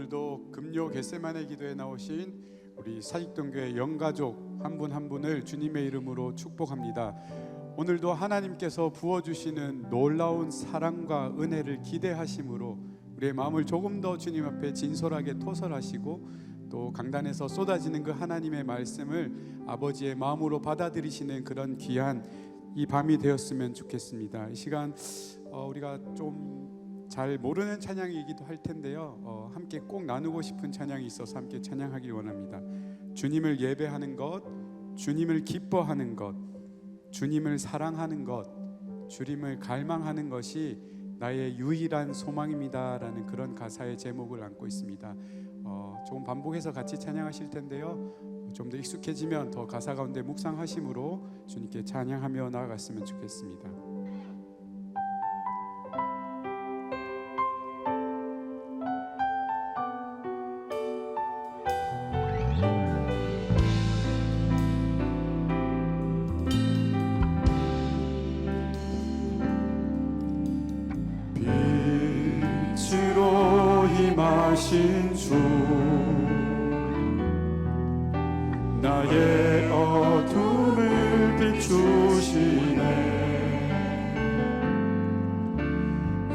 오늘도 금요 겟세마네 기도에 나오신 우리 사직동교회 영가족 한 분 한 분을 주님의 이름으로 축복합니다. 오늘도 하나님께서 부어주시는 놀라운 사랑과 은혜를 기대하심으로 우리의 마음을 조금 더 주님 앞에 진솔하게 토설하시고 또 강단에서 쏟아지는 그 하나님의 말씀을 아버지의 마음으로 받아들이시는 그런 귀한 이 밤이 되었으면 좋겠습니다. 이 시간 우리가 좀 잘 모르는 찬양이기도 할 텐데요, 함께 꼭 나누고 싶은 찬양이 있어서 함께 찬양하길 원합니다. 주님을 예배하는 것, 주님을 기뻐하는 것, 주님을 사랑하는 것, 주님을 갈망하는 것이 나의 유일한 소망입니다 라는 그런 가사의 제목을 안고 있습니다. 조금 반복해서 같이 찬양하실 텐데요, 좀 더 익숙해지면 더 가사 가운데 묵상하심으로 주님께 찬양하며 나아갔으면 좋겠습니다. 빛으로 임하신 주, 나의 어둠을 비추시네.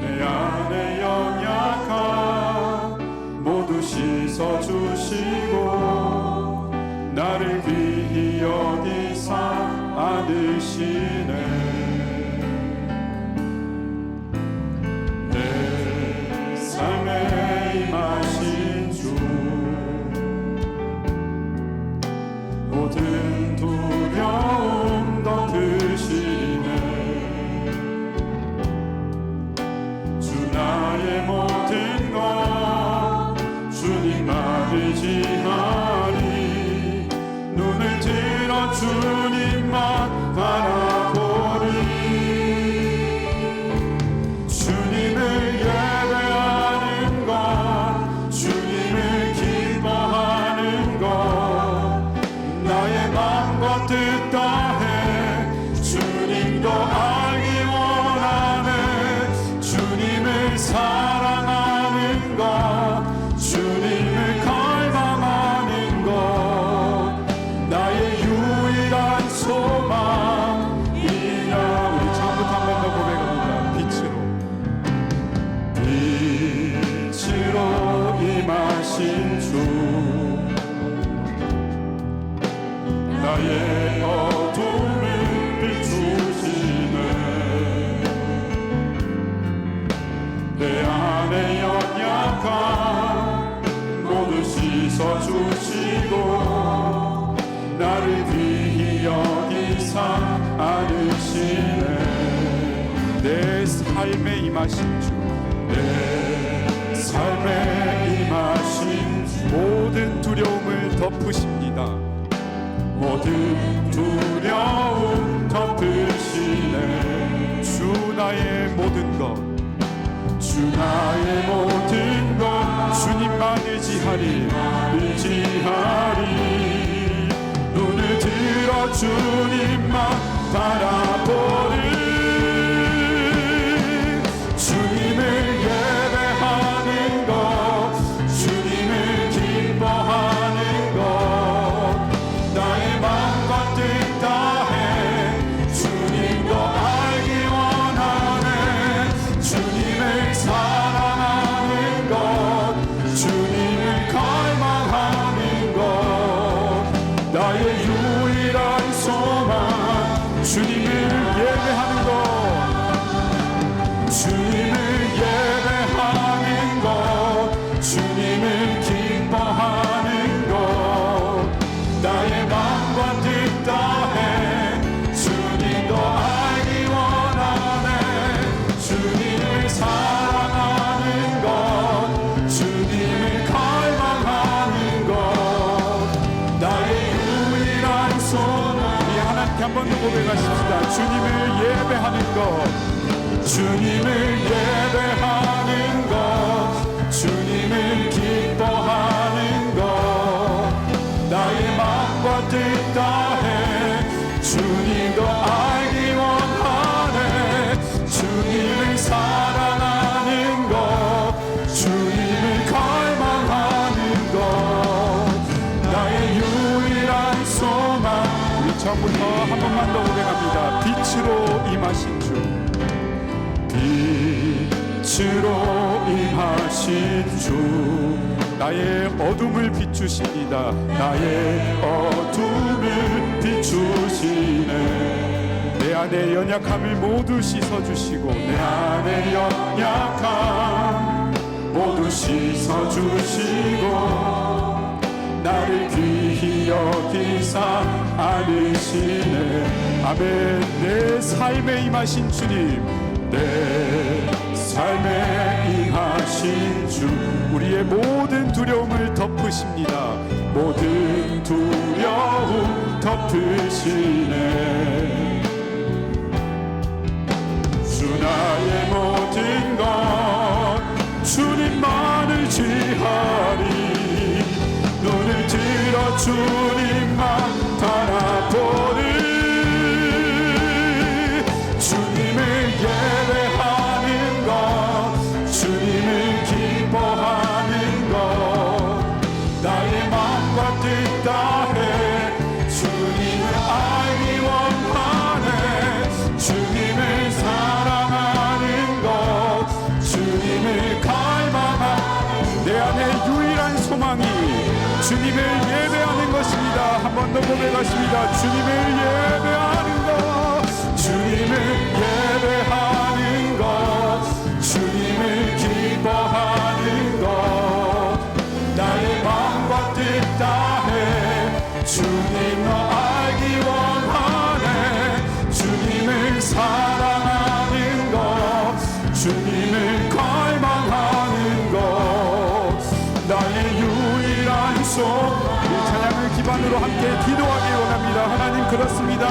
내 안에 연약함 모두 씻어주시고 나를 귀히 여기사 안으시네. 내 삶에 임하신 주, 모든 두려움 덮으시네. 주 나의 모든 것 주님만 의지하리. 눈을 들어 주님만 바라보리. 주님을 예배하는 것, 주님을 기뻐하는 것, 나의 마음과 뜻 다해 주님도 알기 원하네. 주님을 사랑하는 것, 주님을 갈망하는 것, 나의 유일한 소망이라. 우리 처음부터 한 번 더 고백합니다. 빛으로 임하신 주, 나의 어둠을 비추시네. 내 안에 연약함 모두 씻어주시고 나를 귀히 여기사 안으시네. 내 삶에 임하신 주, 내 삶에 임하신 주, 모든 두려움을 덮으십니다. 모든 두려움 덮으시네. 주 나의 모든 것, 주 나의 모든 것 주님만 의지하리. 눈을 들어 주님만 바라보리. 주님을 예배하는 것, 주님을 기뻐하는 것, 나의 마음과 뜻 다해 주님도 알기 원하네. 주님을 사랑하는 것, 주님을 갈망하는 것, 나의 유일한 소망. 주님을 예배하는 것, 주님을 예배하는 것, 주님을 기뻐하는 것, 나의 마음과 뜻 다해 주님도 알기 원하네. 주님을 사랑하는 것, 주님을 갈망하는 것, 나의 유일한 소망. 우리 하나님께 한 번 더 고백하십시다. 주님을 예배하는 것, 주님을 예배하는 것, 주님을 기뻐하는 것, 나의 마음과 뜻 다해 주님도 알기 원하네. 주님을 사랑하는 것, 주님을 갈망하는 다음부터 한 번만 더 고백합니다. 빛으로 임하신 주, 빛으로 임하신 주, 나의 어둠을 비추십니다. 나의 어둠을 비추시네. 내 안의 연약함을 모두 씻어주시고, 내 안의 연약함 모두 씻어주시고, 나를 귀히 여기사 안으시네. 아멘. 내 삶에 임하신 주님, 내 삶에 임하신 주, 우리의 모든 두려움을 덮으십니다. 모든 두려움 덮으시네. 주 나의 모든 것 주님만을 지하리. 눈을 들어 주님만 바라보리. 주님을 예배하는 것, 주님을 기뻐하는 것, 나의 마음과 뜻 다해 주님을 알기 원하네. 주님을 사랑하는 것, 주님을 갈망하는, 내 안에 유일한 소망이 주님을 예배하는 것입니다. 한 번 더 고백하십니다. 주님을 예배하는 것, 주님을 예배하는 것, 주님을 기뻐하는 것, 나의 마음과 뜻 다해 주님 너 알기 원하네. 주님을 사랑하는 것, 주님을 갈망하는 것, 나의 유일한 소망. 이 찬양을 기반으로 함께 기도하기 원합니다. 하나님, 그렇습니다.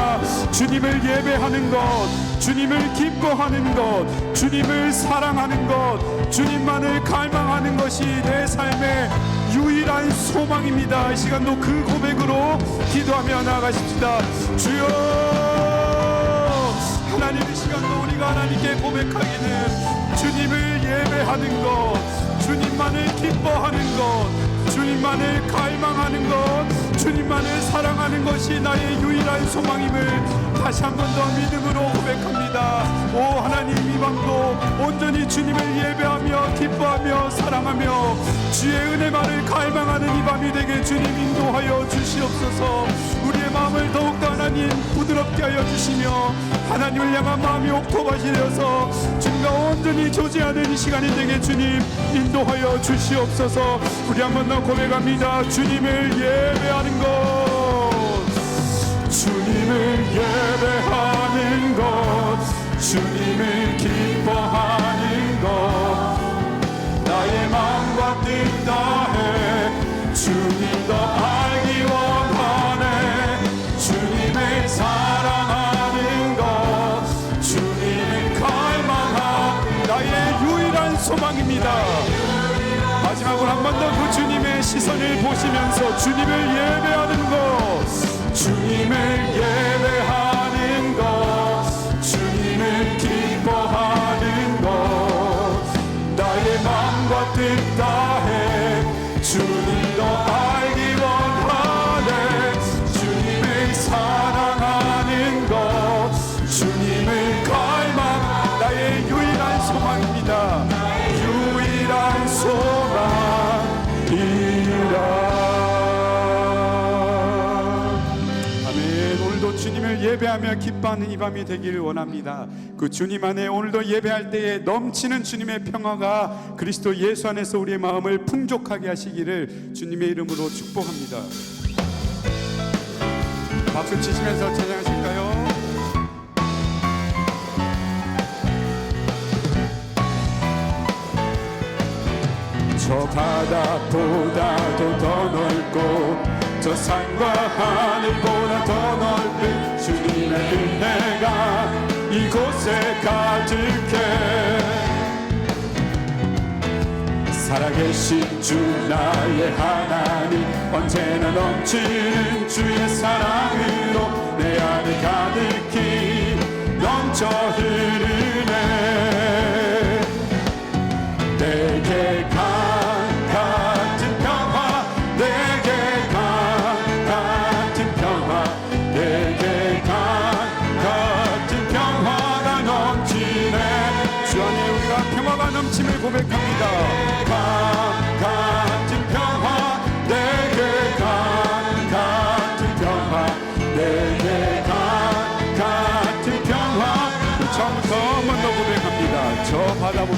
주님을 예배하는 것, 주님을 기뻐하는 것, 주님을 사랑하는 것, 주님만을 갈망하는 것이 내 삶의 유일한 소망입니다. 이 시간도 그 고백으로 기도하며 나아가십시다. 주여, 하나님, 이 시간도 우리가 하나님께 고백하기는 주님을 예배하는 것, 주님만을 기뻐하는 것, 주님만을 갈망하는 것, 주님만을 사랑하는 것이 나의 유일한 소망임을 다시 한 번 더 믿음으로 고백합니다. 오 하나님, 이 밤도 온전히 주님을 예배하며 기뻐하며 사랑하며 주의 은혜만을 갈망하는 이 밤이 되게 주님 인도하여 주시옵소서. 우리의 마음을 더욱더 하나님 부드럽게 하여 주시며 하나님을 향한 마음이 옥토밭이 되어서 주님과 온전히 교제하는 이 시간이 되게 주님 인도하여 주시옵소서. 우리 한 번 더 고백합니다. 주님을 예배하는 것, 주님을 예배하는 것, 주님을 기뻐하는 것, 나의 마음과 뜻 다해 주님 더 알기 원하네. 주님을 사랑하는 것, 주님을 갈망하는 나의 유일한 소망입니다. 마지막으로 한 번 더 그 주님의 시선을 보시면서 주님을 예배하는 것, 주님을 예배하는 것, 주님을 기뻐하는 것, 나의 마음과 뜻 다해 주님 더 알기 원하네. 주님을 사랑하는 것, 주님을 갈망, 나의 유일한 소망입니다. 유일한 소망이라. 주님을 예배하며 기뻐하는 이 밤이 되기를 원합니다. 그 주님 안에 오늘도 예배할 때에 넘치는 주님의 평화가 그리스도 예수 안에서 우리의 마음을 풍족하게 하시기를 주님의 이름으로 축복합니다. 박수 치시면서 찬양하실까요? 저 바다보다도 더 넓고 저 산과 하늘보다 더 넓은 주님의 은혜가 이곳에 가득해. 살아계신 주 나의 하나님, 언제나 넘치는 주의 사랑으로 내 안에 가득히 넘쳐 흐르네. 내게 같은 평화, 내게 같은 평화, 내게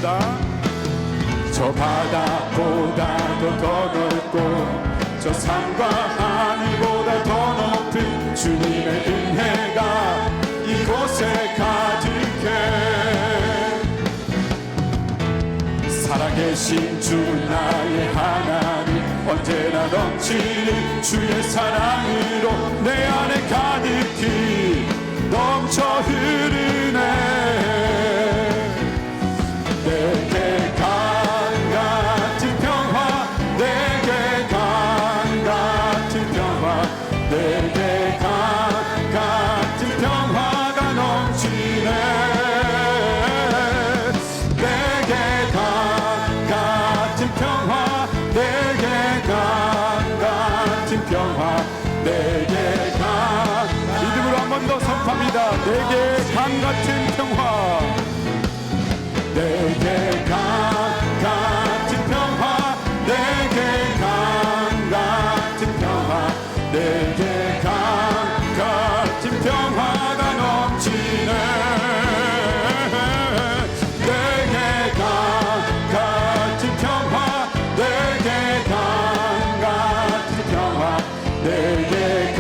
고백합니다. 저 바다보다도 더 넓고 저 산과 하늘보다 더 높은 주님의 은혜가 이곳에 가득해. 살아계신 주 나의 하나님 언제나 넘치는 주의 사랑으로 내 안에 가득히 넘쳐 흐르네. 내게 강 같은 평화, 내게 강 같은 평화, 내게 강 같은 평화가 넘치네. 내게 강 같은 평화, 내게 강 같은 평화, 내게 강. 믿음으로 한 번 더 선포합니다. 내게 강 같은 평화, 내게 강 같은 평화, 내게 강 같은 평화, 내게 강 같은 평화가 넘치네. 내게 강 같은 평화, 내게 강 같은 평화, 내게 강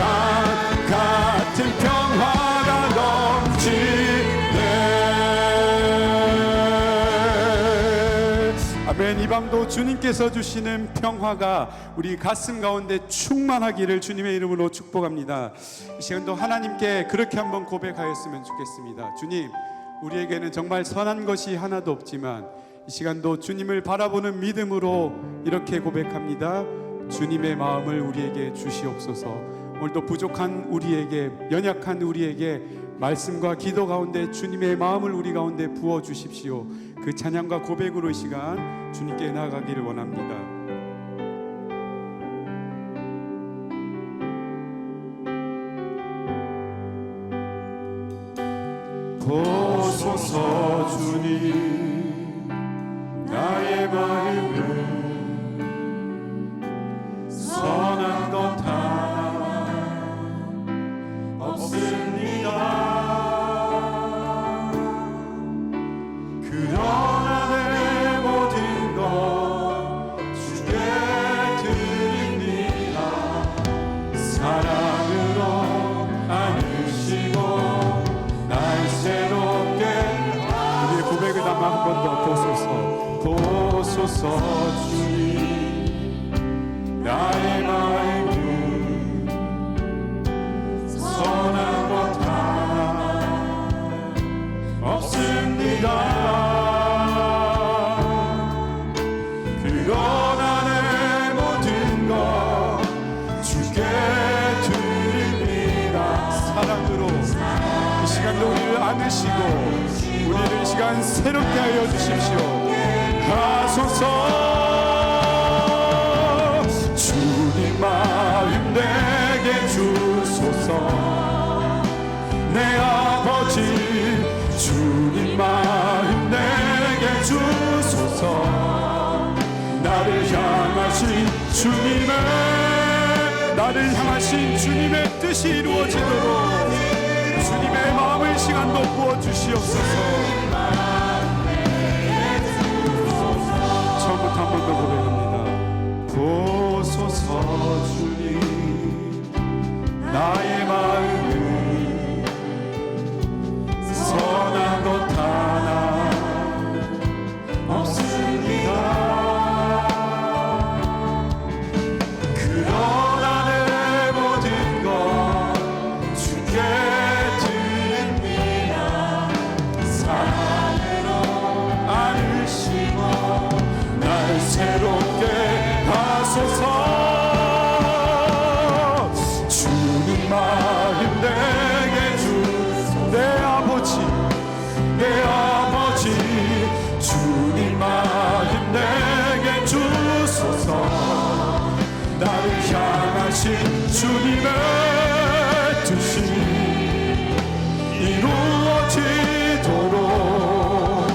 같은 평화가 넘치네. 아멘. 이 밤도 주님께서 주시는 평화가 우리 가슴 가운데 충만하기를 주님의 이름으로 축복합니다. 이 시간도 하나님께 그렇게 한번 고백하였으면 좋겠습니다. 주님, 우리에게는 정말 선한 것이 하나도 없지만 이 시간도 주님을 바라보는 믿음으로 이렇게 고백합니다. 주님의 마음을 우리에게 주시옵소서. 오늘도 부족한 우리에게, 연약한 우리에게 말씀과 기도 가운데 주님의 마음을 우리 가운데 부어 주십시오. 그 찬양과 고백으로 이 시간 주님께 나아가기를 원합니다. 보소서 주님, 나의 마음을 선한 것 하나 없습니다. 그러나 내 모든 것 주께 드립니다. 사랑으로 안으시고 날 새롭게. 우리의 고백을 담아 한 번 더 보소서. 보소서 주님, 나의 마음을 선한 것 하나 없습니다. 그러나 내 모든 것 주께 드립니다. 사랑으로 이 시간도 우리를 안으시고 우리를 이 시간 새롭게 하여 주십시오. 하소서. 주님 마음 내게 주소서. 내 아버지 주님 마음 내게 주소서. 나를 향하신 주님의 뜻이 이루어지도록 주님의 마음을 시간도 부어주시옵소서. 처음부터 한 번 더 고백합니다. 보소서 주님, 나의 마음을 선한 것 하나 없습니다. 그러나 내 모든 것 주께 드립니다. 사랑으로 안으시고 날 새롭게 하소서. 주님 마음 내게 주소서. 내 아버지 주님 마음 내게 주소서. 나를 향하신 주님의 뜻이 이루어지도록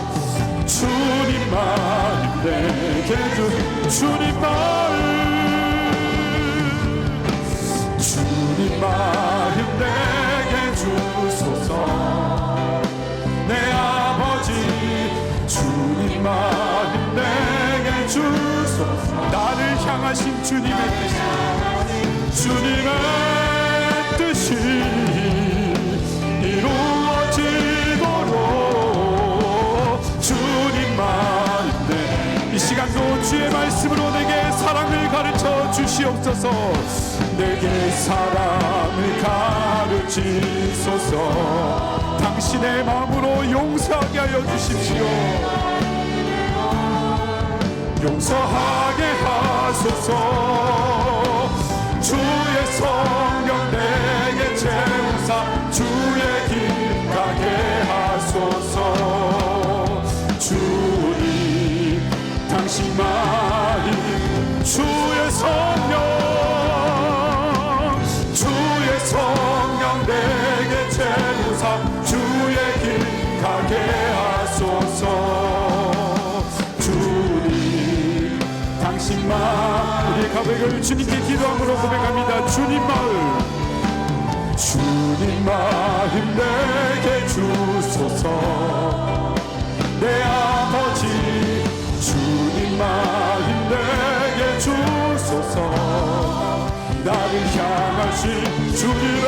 주님 마음 내게 주님 마음 내게 주소서. 내 아버지 주님 마음 향하신 주님의 뜻이 이루어지도록 주님만인데 이 시간도 주의 말씀으로 내게 사랑을 가르쳐 주시옵소서. 내게 사랑을 가르치소서. 당신의 마음으로 용서하게 하여 주십시오. 용서하게 하소서. 주의 성령 내게 채우사 주의 길 가게 하소서. 주님 당신만이 주의 성령 내게 채우사 주의 길 가게 하소서. 주님 당신만 우리의 가백을 주님께 기도함으로 고백합니다. 주님 마음 내게 주소서. 내 아버지 주님 마음 내게 주소서. 나를 향하신 주님의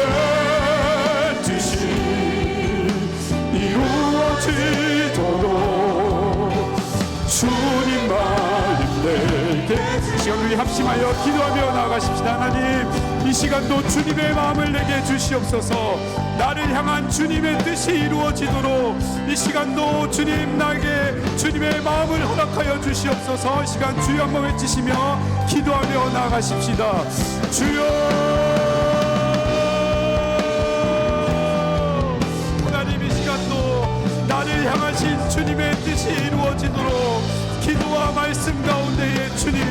뜻이 이루어지도록 주님 마음 내게. 시간 우리 합심하여 기도하며 나아가십시다. 하나님 이 시간도 주님의 마음을 내게 주시옵소서. 나를 향한 주님의 뜻이 이루어지도록 이 시간도 주님 나에게 주님의 마음을 허락하여 주시옵소서. 이 시간 주여 한번 외치시며 기도하며 나아가십시다. 주여 하나님 이 시간도 나를 향하신 주님의 뜻이 이루어지도록 기도와 말씀 가운데에 주님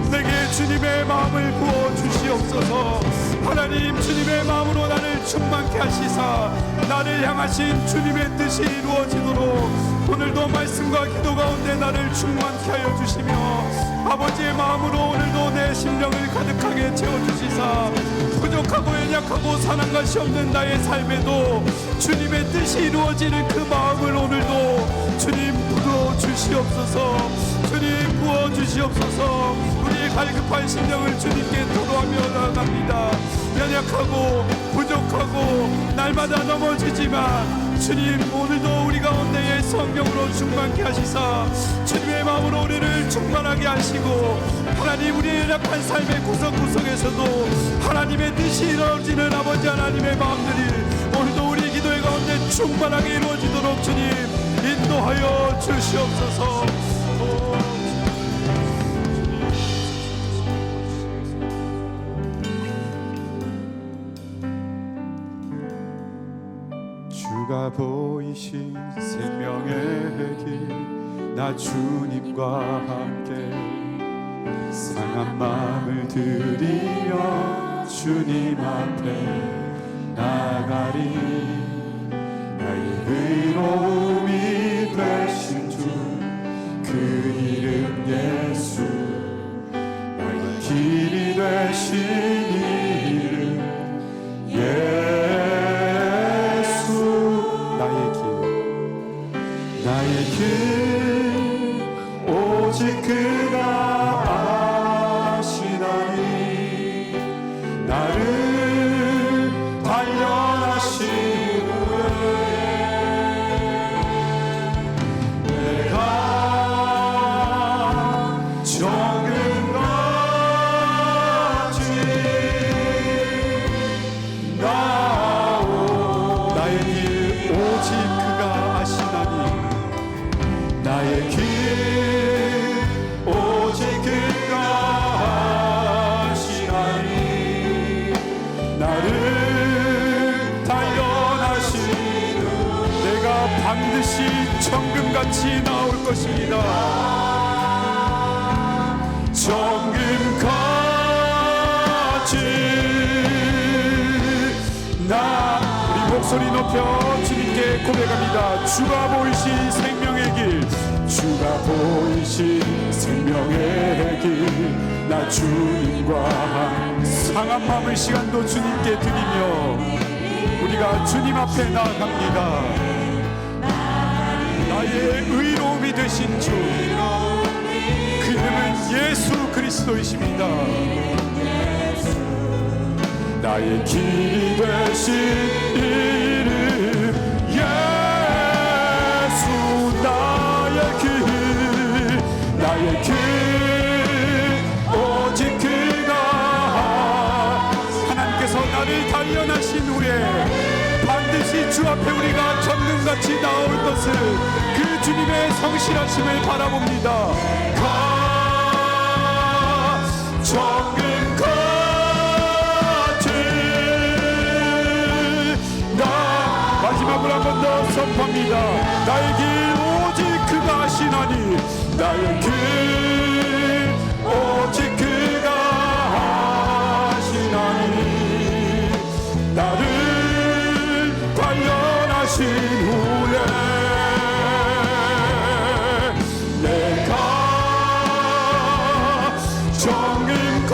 내게 주님의 마음을 부어 주시옵소서. 하나님 주님의 마음으로 나를 충만케 하시사 나를 향하신 주님의 뜻이 이루어지도록 오늘도 말씀과 기도 가운데 나를 충만케 하여 주시며 아버지의 마음으로 오늘도 내 심령을 가득하게 채워주시사 부족하고 연약하고 사는 것이 없는 나의 삶에도 주님의 뜻이 이루어지는 그 마음을 오늘도 주님 부어주시옵소서. 주님 부어주시옵소서. 우리의 갈급한 심령을 주님께 토로하며 나아갑니다. 연약하고 부족하고 날마다 넘어지지만 주님 오늘도 우리 가운데에 성령으로 충만케 하시사 주님의 마음으로 우리를 충만하게 하시고 하나님 우리의 연약한 삶의 구석구석에서도 하나님의 뜻이 이루어지는 아버지 하나님의 마음들이 오늘도 우리 기도의 가운데 충만하게 이루어지도록 주님 인도하여 주시옵소서. 주가 보이신 생명의 길 나 주님과 함께 상한 마음을 들이며 주님 앞에 나가리. 나의 의로움이 되신 주 그 이름 예수 나의 길이 되신 이름 예수. 나의 길 오직 그가 아시나니 나를 단련하신 후에 내가 정금같이 나오. 나의 길 오직 그가 아시나니 나의 길 오직 그가 아시나니 나를 단련하시는 내가 반드시 정금같이 나올 것입니다. 정금같이 우리 목소리 높여 주님께 고백합니다. 주가 보이신 생명의 길 주가 보이신 생명의 길 나 주님과 상한 마음을 시간도 주님께 드리며 우리가 주님 앞에 나아갑니다. 나의 의로움이 되신 주 그 이름은 예수 그리스도이십니다. 나의 길이 되신 이름 예수, 나의 길 오직 그가. 하나님께서 나를 단련하신 후에 반드시 주 앞에 우리가 정금같이 나올 것을, 그 주님의 성실하심을 바라봅니다. 정금같이 나, 마지막으로 한 번 더 선포합니다. 나의 길 오직 그가 하시나니, 나의 길 오직 그가 하시나니, 나를 단련하신 후에 내가 정금같이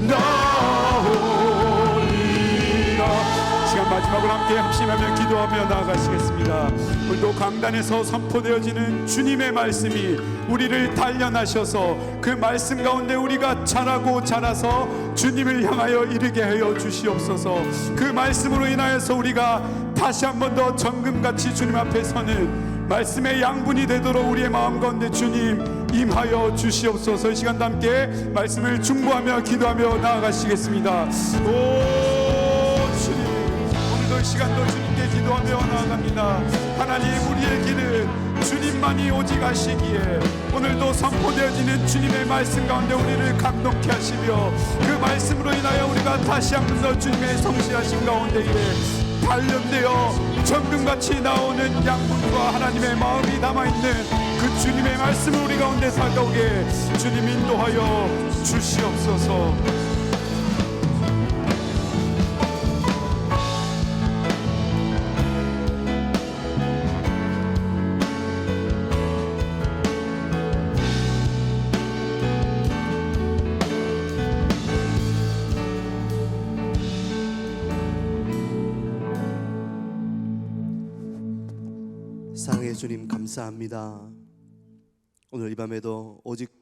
나오리라. 시간 마지막으로 함께 합심하며 기도하며 나아가시겠습니다. 오늘도 강단에서 선포되어지는 주님의 말씀이 우리를 단련하셔서 그 말씀 가운데 우리가 자라고 자라서 주님을 향하여 이르게 하여 주시옵소서. 그 말씀으로 인하여서 우리가 다시 한 번 더 정금같이 주님 앞에 서는 말씀의 양분이 되도록 우리의 마음 가운데 주님 임하여 주시옵소서. 이 시간도 함께 말씀을 중보하며 기도하며 나아가시겠습니다. 오 주님, 오늘도 이 시간도 주님께 기도하며 나아갑니다. 하나님, 우리의 길은 주님만이 오직 아시기에 오늘도 선포되어지는 주님의 말씀 가운데 우리를 감동케 하시며 그 말씀으로 인하여 우리가 다시 한 번 더 주님의 성실하심 가운데 단련되어 정금같이 나오는 양분과 하나님의 마음이 남아있는 그 주님의 말씀을 우리 가운데 다가오게 주님 인도하여 주시옵소서. 사랑의 주님, 감사합니다. 오늘 이 밤에도 오직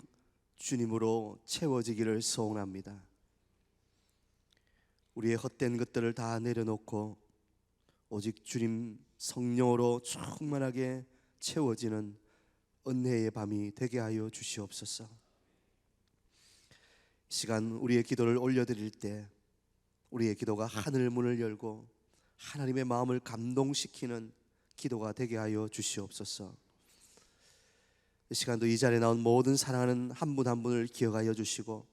주님으로 채워지기를 소원합니다. 우리의 헛된 것들을 다 내려놓고 오직 주님 성령으로 충만하게 채워지는 은혜의 밤이 되게 하여 주시옵소서. 이 시간 우리의 기도를 올려드릴 때 우리의 기도가 하늘 문을 열고 하나님의 마음을 감동시키는 기도가 되게 하여 주시옵소서. 이 시간도 이 자리에 나온 모든 사랑하는 한 분 한 분을 기억하여 주시고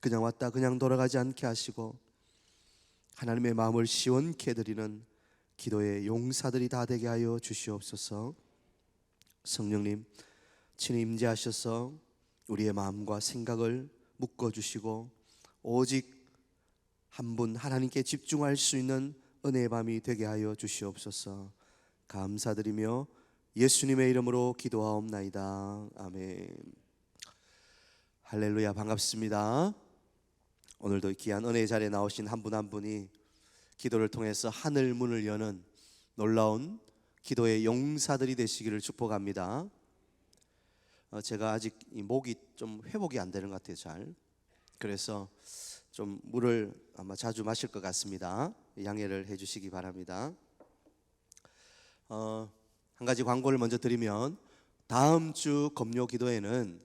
그냥 왔다 그냥 돌아가지 않게 하시고 하나님의 마음을 시원케 해드리는 기도의 용사들이 다 되게 하여 주시옵소서. 성령님 친히 임재하셔서 우리의 마음과 생각을 묶어주시고 오직 한 분 하나님께 집중할 수 있는 은혜의 밤이 되게 하여 주시옵소서. 감사드리며 예수님의 이름으로 기도하옵나이다. 아멘. 할렐루야. 반갑습니다. 오늘도 귀한 은혜의 자리에 나오신 한 분 한 분이 기도를 통해서 하늘 문을 여는 놀라운 기도의 용사들이 되시기를 축복합니다. 제가 아직 이 목이 좀 회복이 안 되는 것 같아요. 잘. 그래서 좀 물을 아마 자주 마실 것 같습니다. 양해를 해주시기 바랍니다. 한 가지 광고를 먼저 드리면 다음 주 검요 기도회는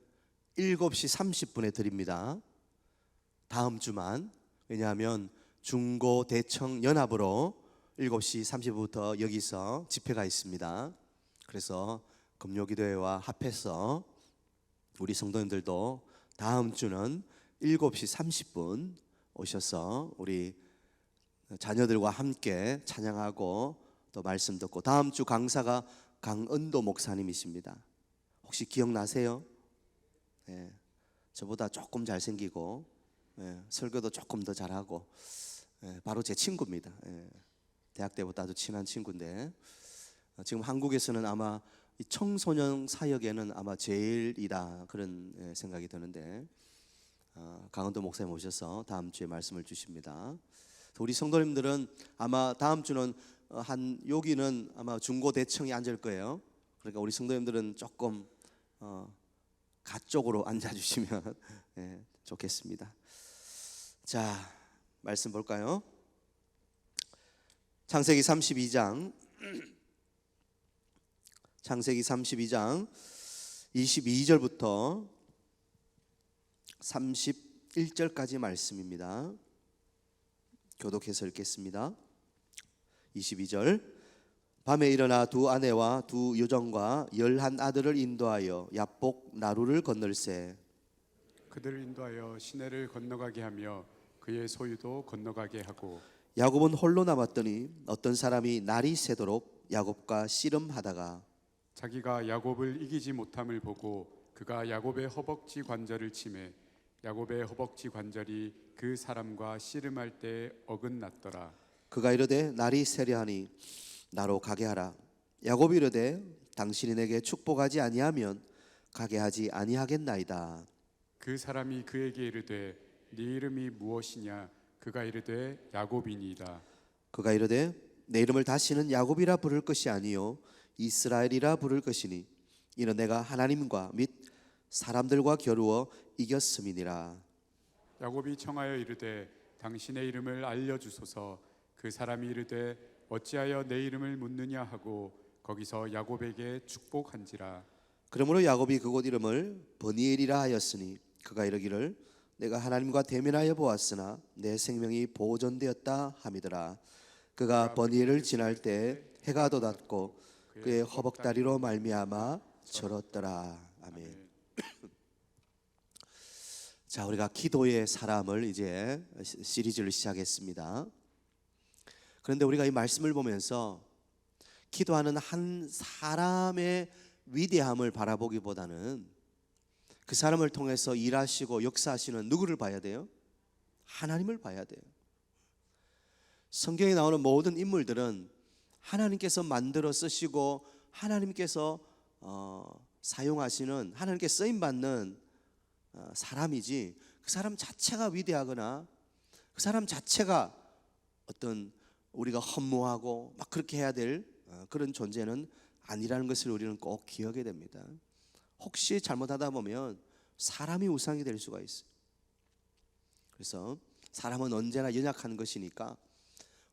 7시 30분에 드립니다. 다음 주만. 왜냐하면 중고 대청 연합으로 7시 30분부터 여기서 집회가 있습니다. 그래서 검요 기도회와 합해서 우리 성도님들도 다음 주는 7시 30분 오셔서 우리 자녀들과 함께 찬양하고 또 말씀 듣고, 다음 주 강사가 강은도 목사님이십니다. 혹시 기억나세요? 네, 저보다 조금 잘생기고 설교도 조금 더 잘하고 바로 제 친구입니다. 대학 때부터 아주 친한 친구인데 지금 한국에서는 아마 이 청소년 사역에는 아마 제일이다 그런 생각이 드는데 강은도 목사님 오셔서 다음 주에 말씀을 주십니다. 우리 성도님들은 아마 다음 주는 한 여기는 아마 중고 대청이 앉을 거예요. 그러니까 우리 성도님들은 조금 가쪽으로 앉아주시면 예, 좋겠습니다. 자, 말씀 볼까요? 창세기 32장 22절부터 31절까지 말씀입니다. 교독해서 읽겠습니다. 22절. 밤에 일어나 두 아내와 두 여종과 11 아들을 인도하여 야복 나루를 건널세. 그들을 인도하여 시내를 건너가게 하며 그의 소유도 건너가게 하고 야곱은 홀로 남았더니 어떤 사람이 날이 새도록 야곱과 씨름하다가 자기가 야곱을 이기지 못함을 보고 그가 야곱의 허벅지 관절을 치매 야곱의 허벅지 관절이 그 사람과 씨름할 때 어긋났더라. 그가 이르되 날이 새려하니 나로 가게 하라. 야곱이 이르되 당신이 내게 축복하지 아니하면 가게 하지 아니하겠나이다. 그 사람이 그에게 이르되 네 이름이 무엇이냐? 그가 이르되 야곱이니이다. 그가 이르되 내 이름을 다시는 야곱이라 부를 것이 아니요 이스라엘이라 부를 것이니 이는 내가 하나님과 및 사람들과 겨루어 이겼음이니라. 야곱이 청하여 이르되 당신의 이름을 알려주소서. 그 사람이 이르되 어찌하여 내 이름을 묻느냐 하고 거기서 야곱에게 축복한지라. 그러므로 야곱이 그곳 이름을 버니엘이라 하였으니 그가 이르기를 내가 하나님과 대면하여 보았으나 내 생명이 보존되었다 함이더라. 그가 버니엘을 지날 때 해가 돋았고 그의 허벅다리로 말미암아 절었더라. 아멘. 자, 우리가 기도의 사람을 이제 시리즈를 시작했습니다. 그런데 우리가 이 말씀을 보면서 기도하는 한 사람의 위대함을 바라보기보다는 그 사람을 통해서 일하시고 역사하시는 누구를 봐야 돼요? 하나님을 봐야 돼요. 성경에 나오는 모든 인물들은 하나님께서 만들어 쓰시고 하나님께서 사용하시는, 하나님께 쓰임받는 사람이지 그 사람 자체가 위대하거나 그 사람 자체가 어떤 우리가 허무하고 막 그렇게 해야 될 그런 존재는 아니라는 것을 우리는 꼭 기억해야 됩니다. 혹시 잘못하다 보면 사람이 우상이 될 수가 있어요. 그래서 사람은 언제나 연약한 것이니까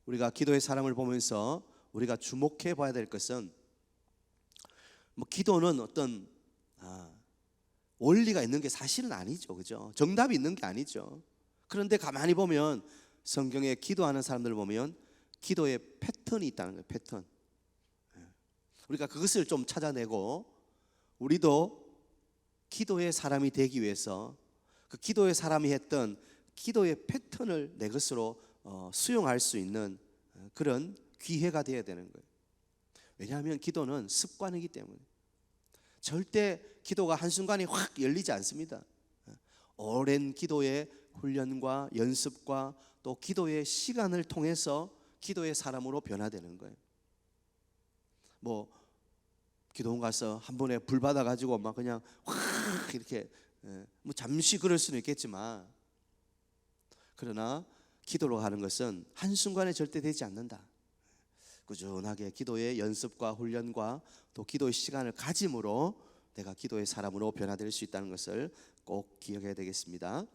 우리가 기도의 사람을 보면서 우리가 주목해 봐야 될 것은 기도는 어떤 원리가 있는 게 사실은 아니죠. 그죠? 정답이 있는 게 아니죠. 그런데 가만히 보면 성경에 기도하는 사람들을 보면 기도의 패턴이 있다는 거예요. 패턴. 우리가 그것을 좀 찾아내고 우리도 기도의 사람이 되기 위해서 그 기도의 사람이 했던 기도의 패턴을 내 것으로 수용할 수 있는 그런 기회가 되어야 되는 거예요. 왜냐하면 기도는 습관이기 때문에 절대 기도가 한순간에 확 열리지 않습니다. 오랜 기도의 훈련과 연습과 또 기도의 시간을 통해서 기도의 사람으로 변화되는 거예요. 기도원 가서 한 번에 불 받아가지고 막 그냥 확 이렇게 잠시 그럴 수는 있겠지만 그러나 기도로 하는 것은 한순간에 절대 되지 않는다. 꾸준하게 기도의 연습과 훈련과 또 기도의 시간을 가짐으로 내가 기도의 사람으로 변화될 수 있다는 것을 꼭 기억해야 되겠습니다.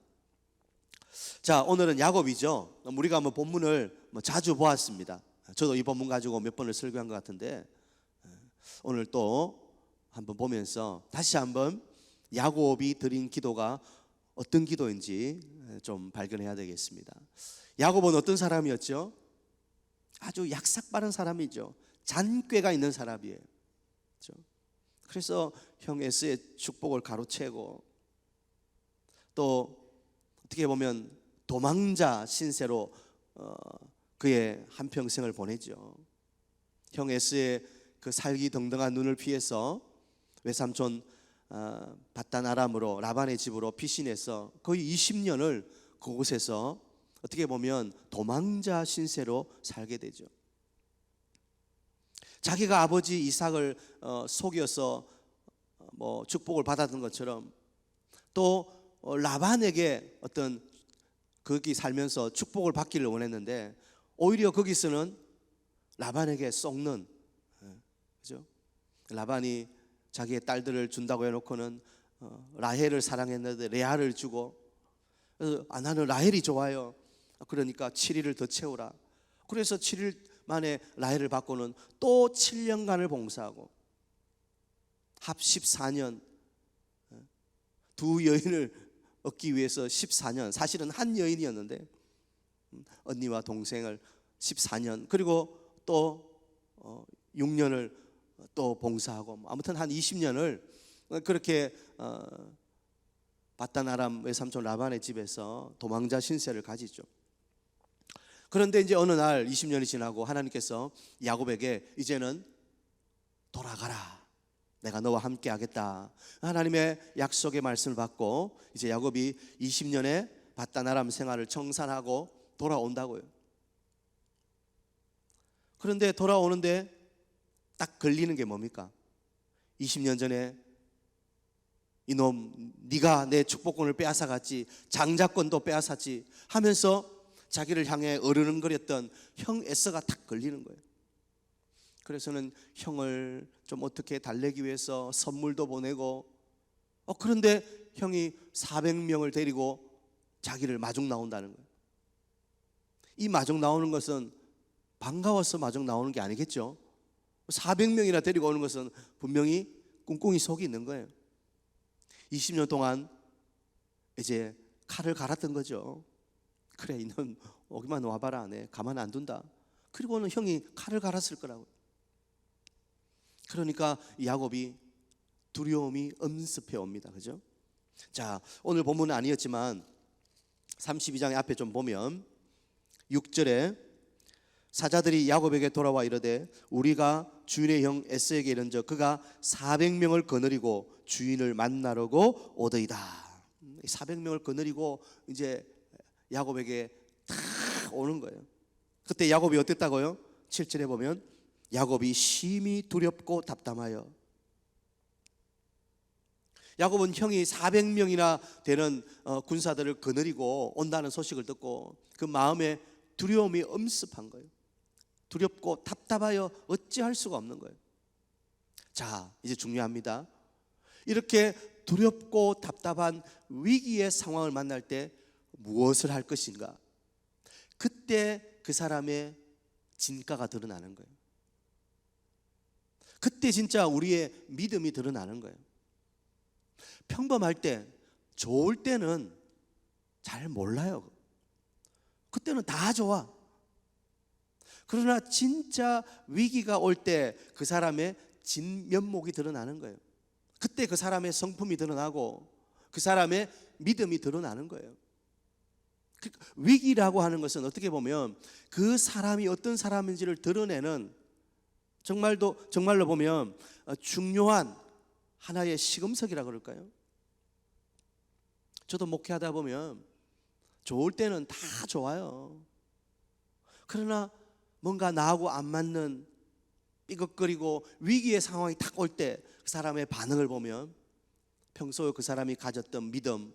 자, 오늘은 야곱이죠. 우리가 본문을 자주 보았습니다. 저도 이 본문 가지고 몇 번을 설교한 것 같은데 오늘 또 한번 보면서 다시 한번 야곱이 드린 기도가 어떤 기도인지 좀 발견해야 되겠습니다. 야곱은 어떤 사람이었죠? 아주 약삭빠른 사람이죠. 잔꾀가 있는 사람이에요. 그렇죠? 그래서 형 에스의 축복을 가로채고 또 어떻게 보면 도망자 신세로 그의 한평생을 보내죠. 형 에스의 그 살기등등한 눈을 피해서 외삼촌 밧단 아람으로 라반의 집으로 피신해서 거의 20년을 그곳에서 어떻게 보면 도망자 신세로 살게 되죠. 자기가 아버지 이삭을 속여서 축복을 받았던 것처럼 또 라반에게 어떤 거기 살면서 축복을 받기를 원했는데 오히려 거기서는 라반에게 썩는, 그죠? 라반이 자기의 딸들을 준다고 해놓고는 라헬을 사랑했는데 레아를 주고, 그래서 나는 라헬이 좋아요. 그러니까 7일을 더 채우라. 그래서 7일 만에 라헬을 받고는 또 7년간을 봉사하고 합 14년, 두 여인을 얻기 위해서 14년, 사실은 한 여인이었는데 언니와 동생을 14년, 그리고 또 6년을 또 봉사하고, 아무튼 한 20년을 그렇게 바단 아람 외삼촌 라반의 집에서 도망자 신세를 가지죠. 그런데 이제 어느 날 20년이 지나고 하나님께서 야곱에게 이제는 돌아가라, 내가 너와 함께 하겠다, 하나님의 약속의 말씀을 받고 이제 야곱이 20년의 바단 아람 생활을 청산하고 돌아온다고요. 그런데 돌아오는데 딱 걸리는 게 뭡니까? 20년 전에 이놈 네가 내 축복권을 빼앗아갔지, 장자권도 빼앗았지 하면서 자기를 향해 어르는거렸던 형 에서가 탁 걸리는 거예요. 그래서는 형을 좀 어떻게 달래기 위해서 선물도 보내고, 그런데 형이 400명을 데리고 자기를 마중 나온다는 거예요. 이 마중 나오는 것은 반가워서 마중 나오는 게 아니겠죠. 400명이나 데리고 오는 것은 분명히 꿍꿍이 속이 있는 거예요. 20년 동안 이제 칼을 갈았던 거죠. 그래, 이놈 오기만 와봐라, 내 가만 안 둔다. 그리고는 형이 칼을 갈았을 거라고. 그러니까 야곱이 두려움이 엄습해 옵니다. 그죠? 자, 오늘 본문은 아니었지만 32장의 앞에 좀 보면 6절에 사자들이 야곱에게 돌아와 이르되 우리가 주인의 형 에서에게 이른즉 그가 400명을 거느리고 주인을 만나려고 오더이다. 400명을 거느리고 이제 야곱에게 다 오는 거예요. 그때 야곱이 어땠다고요? 7절에 보면 야곱이 심히 두렵고 답답하여. 야곱은 형이 400명이나 되는 군사들을 거느리고 온다는 소식을 듣고 그 마음에 두려움이 엄습한 거예요. 두렵고 답답하여 어찌할 수가 없는 거예요. 자, 이제 중요합니다. 이렇게 두렵고 답답한 위기의 상황을 만날 때 무엇을 할 것인가? 그때 그 사람의 진가가 드러나는 거예요. 그때 진짜 우리의 믿음이 드러나는 거예요. 평범할 때, 좋을 때는 잘 몰라요. 그때는 다 좋아. 그러나 진짜 위기가 올 때 그 사람의 진면목이 드러나는 거예요. 그때 그 사람의 성품이 드러나고 그 사람의 믿음이 드러나는 거예요. 위기라고 하는 것은 어떻게 보면 그 사람이 어떤 사람인지를 드러내는, 정말로 보면 중요한 하나의 시금석이라 그럴까요? 저도 목회하다 보면 좋을 때는 다 좋아요. 그러나 뭔가 나하고 안 맞는 삐걱거리고 위기의 상황이 딱 올 때 그 사람의 반응을 보면 평소에 그 사람이 가졌던 믿음,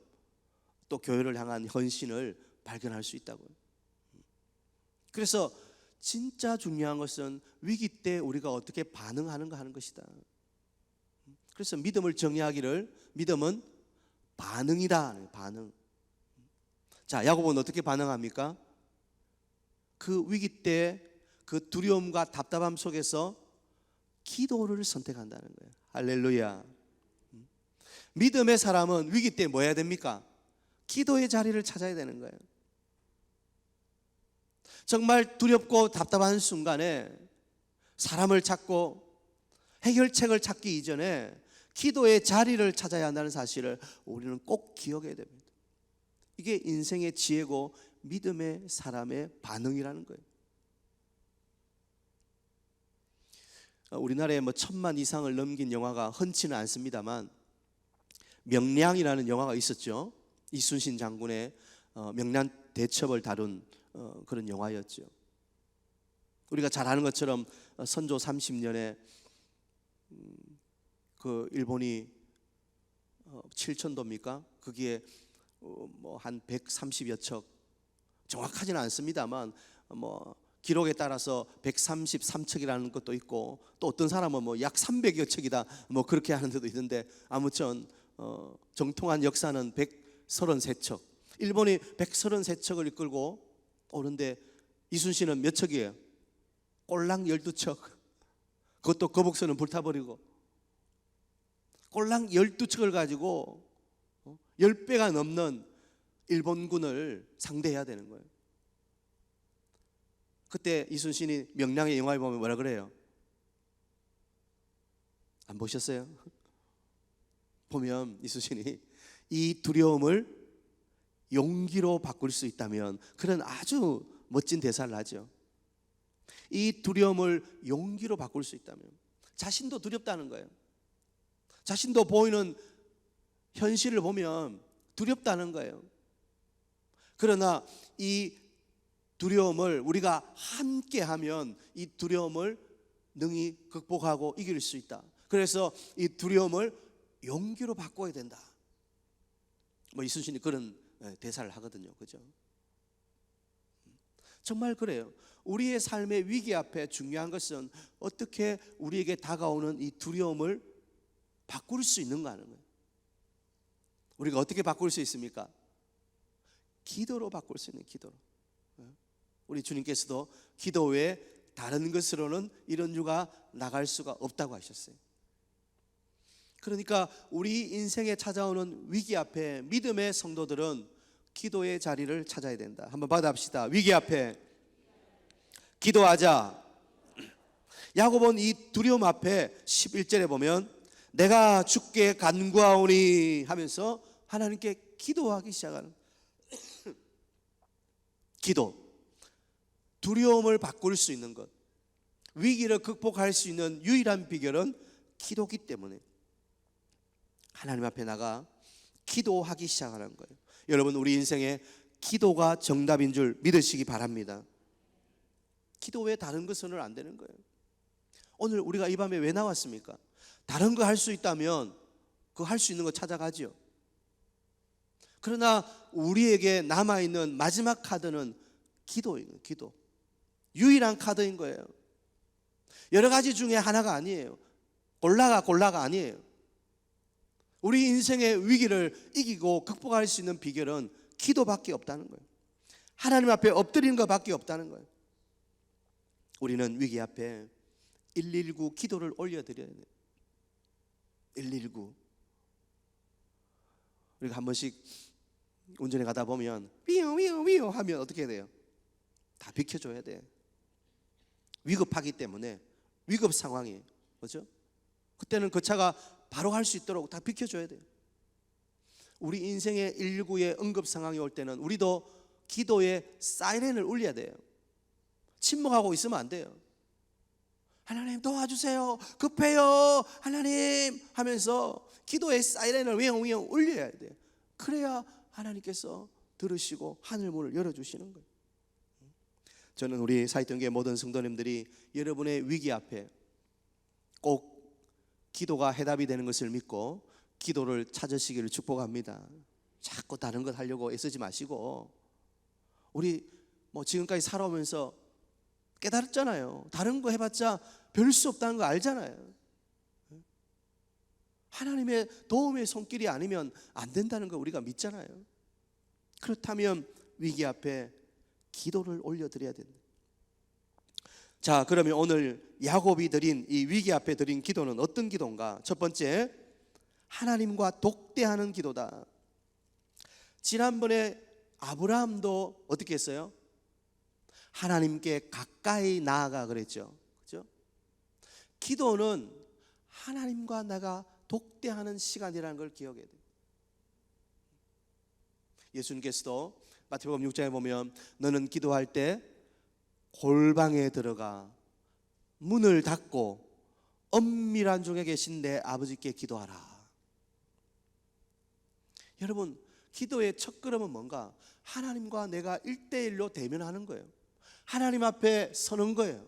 또 교회를 향한 헌신을 발견할 수 있다고요. 그래서 진짜 중요한 것은 위기 때 우리가 어떻게 반응하는가 하는 것이다. 그래서 믿음을 정의하기를 믿음은 반응이다. 반응. 자, 야곱은 어떻게 반응합니까? 그 위기 때 그 두려움과 답답함 속에서 기도를 선택한다는 거예요. 할렐루야. 믿음의 사람은 위기 때 뭐 해야 됩니까? 기도의 자리를 찾아야 되는 거예요. 정말 두렵고 답답한 순간에 사람을 찾고 해결책을 찾기 이전에 기도의 자리를 찾아야 한다는 사실을 우리는 꼭 기억해야 됩니다. 이게 인생의 지혜고 믿음의 사람의 반응이라는 거예요. 우리나라에 1000만 이상을 넘긴 영화가 흔치는 않습니다만 명량이라는 영화가 있었죠. 이순신 장군의 명량 대첩을 다룬 그런 영화였죠. 우리가 잘 아는 것처럼 선조 30년에 그 일본이 7천도입니까? 거기에 한 130여 척, 정확하지는 않습니다만 기록에 따라서 133척이라는 것도 있고, 또 어떤 사람은 뭐 약 300여 척이다 뭐 그렇게 하는 데도 있는데, 아무튼 정통한 역사는 133척. 일본이 133척을 이끌고 오는데 이순신은 몇 척이에요? 꼴랑 12척. 그것도 거북선은 불타버리고 꼴랑 12척을 가지고 10배가 넘는 일본군을 상대해야 되는 거예요. 그때 이순신이 명량의 영화에 보면 뭐라 그래요? 안 보셨어요? 보면 이순신이 이 두려움을 용기로 바꿀 수 있다면, 그런 아주 멋진 대사를 하죠. 이 두려움을 용기로 바꿀 수 있다면, 자신도 두렵다는 거예요. 자신도 보이는 현실을 보면 두렵다는 거예요. 그러나 이 두려움을 우리가 함께 하면 이 두려움을 능히 극복하고 이길 수 있다. 그래서 이 두려움을 용기로 바꿔야 된다. 뭐 이순신이 그런 대사를 하거든요. 그죠? 정말 그래요. 우리의 삶의 위기 앞에 중요한 것은 어떻게 우리에게 다가오는 이 두려움을 바꿀 수 있는가 하는 거예요. 우리가 어떻게 바꿀 수 있습니까? 기도로 바꿀 수 있는, 기도로. 우리 주님께서도 기도 외에 다른 것으로는 이런 유가 나갈 수가 없다고 하셨어요. 그러니까 우리 인생에 찾아오는 위기 앞에 믿음의 성도들은 기도의 자리를 찾아야 된다. 한번 받아봅시다. 위기 앞에 기도하자. 야고보는 이 두려움 앞에 11절에 보면 내가 주께 간구하오니 하면서 하나님께 기도하기 시작하는 기도. 두려움을 바꿀 수 있는 것, 위기를 극복할 수 있는 유일한 비결은 기도기 때문에 하나님 앞에 나가 기도하기 시작하는 거예요. 여러분, 우리 인생에 기도가 정답인 줄 믿으시기 바랍니다. 기도 외에 다른 것은 안 되는 거예요. 오늘 우리가 이 밤에 왜 나왔습니까? 다른 거 할 수 있다면 그 할 수 있는 거 찾아가죠. 그러나 우리에게 남아있는 마지막 카드는 기도예요. 기도. 유일한 카드인 거예요. 여러 가지 중에 하나가 아니에요. 골라가 아니에요. 우리 인생의 위기를 이기고 극복할 수 있는 비결은 기도밖에 없다는 거예요. 하나님 앞에 엎드리는 것밖에 없다는 거예요. 우리는 위기 앞에 119 기도를 올려드려야 돼요. 119. 우리가 한 번씩 운전에 가다 보면 위요 하면 어떻게 돼요? 다 비켜줘야 돼. 위급하기 때문에, 위급 상황이에요. 그렇죠? 그때는 그 차가 바로 갈 수 있도록 다 비켜줘야 돼요. 우리 인생의 119의 응급 상황이 올 때는 우리도 기도의 사이렌을 울려야 돼요. 침묵하고 있으면 안 돼요. 하나님 도와주세요, 급해요, 하나님 하면서 기도의 사이렌을 윙윙 울려야 돼요. 그래야 하나님께서 들으시고 하늘 문을 열어주시는 거예요. 저는 우리 사익동교회 모든 성도님들이 여러분의 위기 앞에 꼭 기도가 해답이 되는 것을 믿고 기도를 찾으시기를 축복합니다. 자꾸 다른 것 하려고 애쓰지 마시고, 우리 뭐 지금까지 살아오면서 깨달았잖아요. 다른 거 해봤자 별 수 없다는 거 알잖아요. 하나님의 도움의 손길이 아니면 안 된다는 거 우리가 믿잖아요. 그렇다면 위기 앞에 기도를 올려드려야 된다. 자, 그러면 오늘 야곱이 드린 이 위기 앞에 드린 기도는 어떤 기도인가? 첫 번째, 하나님과 독대하는 기도다. 지난번에 아브라함도 어떻게 했어요? 하나님께 가까이 나아가 그랬죠. 그렇죠? 기도는 하나님과 내가 독대하는 시간이라는 걸 기억해야 돼요. 예수님께서도 마태복음 6장에 보면 너는 기도할 때 골방에 들어가 문을 닫고 엄밀한 중에 계신 내 아버지께 기도하라. 여러분, 기도의 첫 걸음은 뭔가? 하나님과 내가 1대1로 대면하는 거예요. 하나님 앞에 서는 거예요.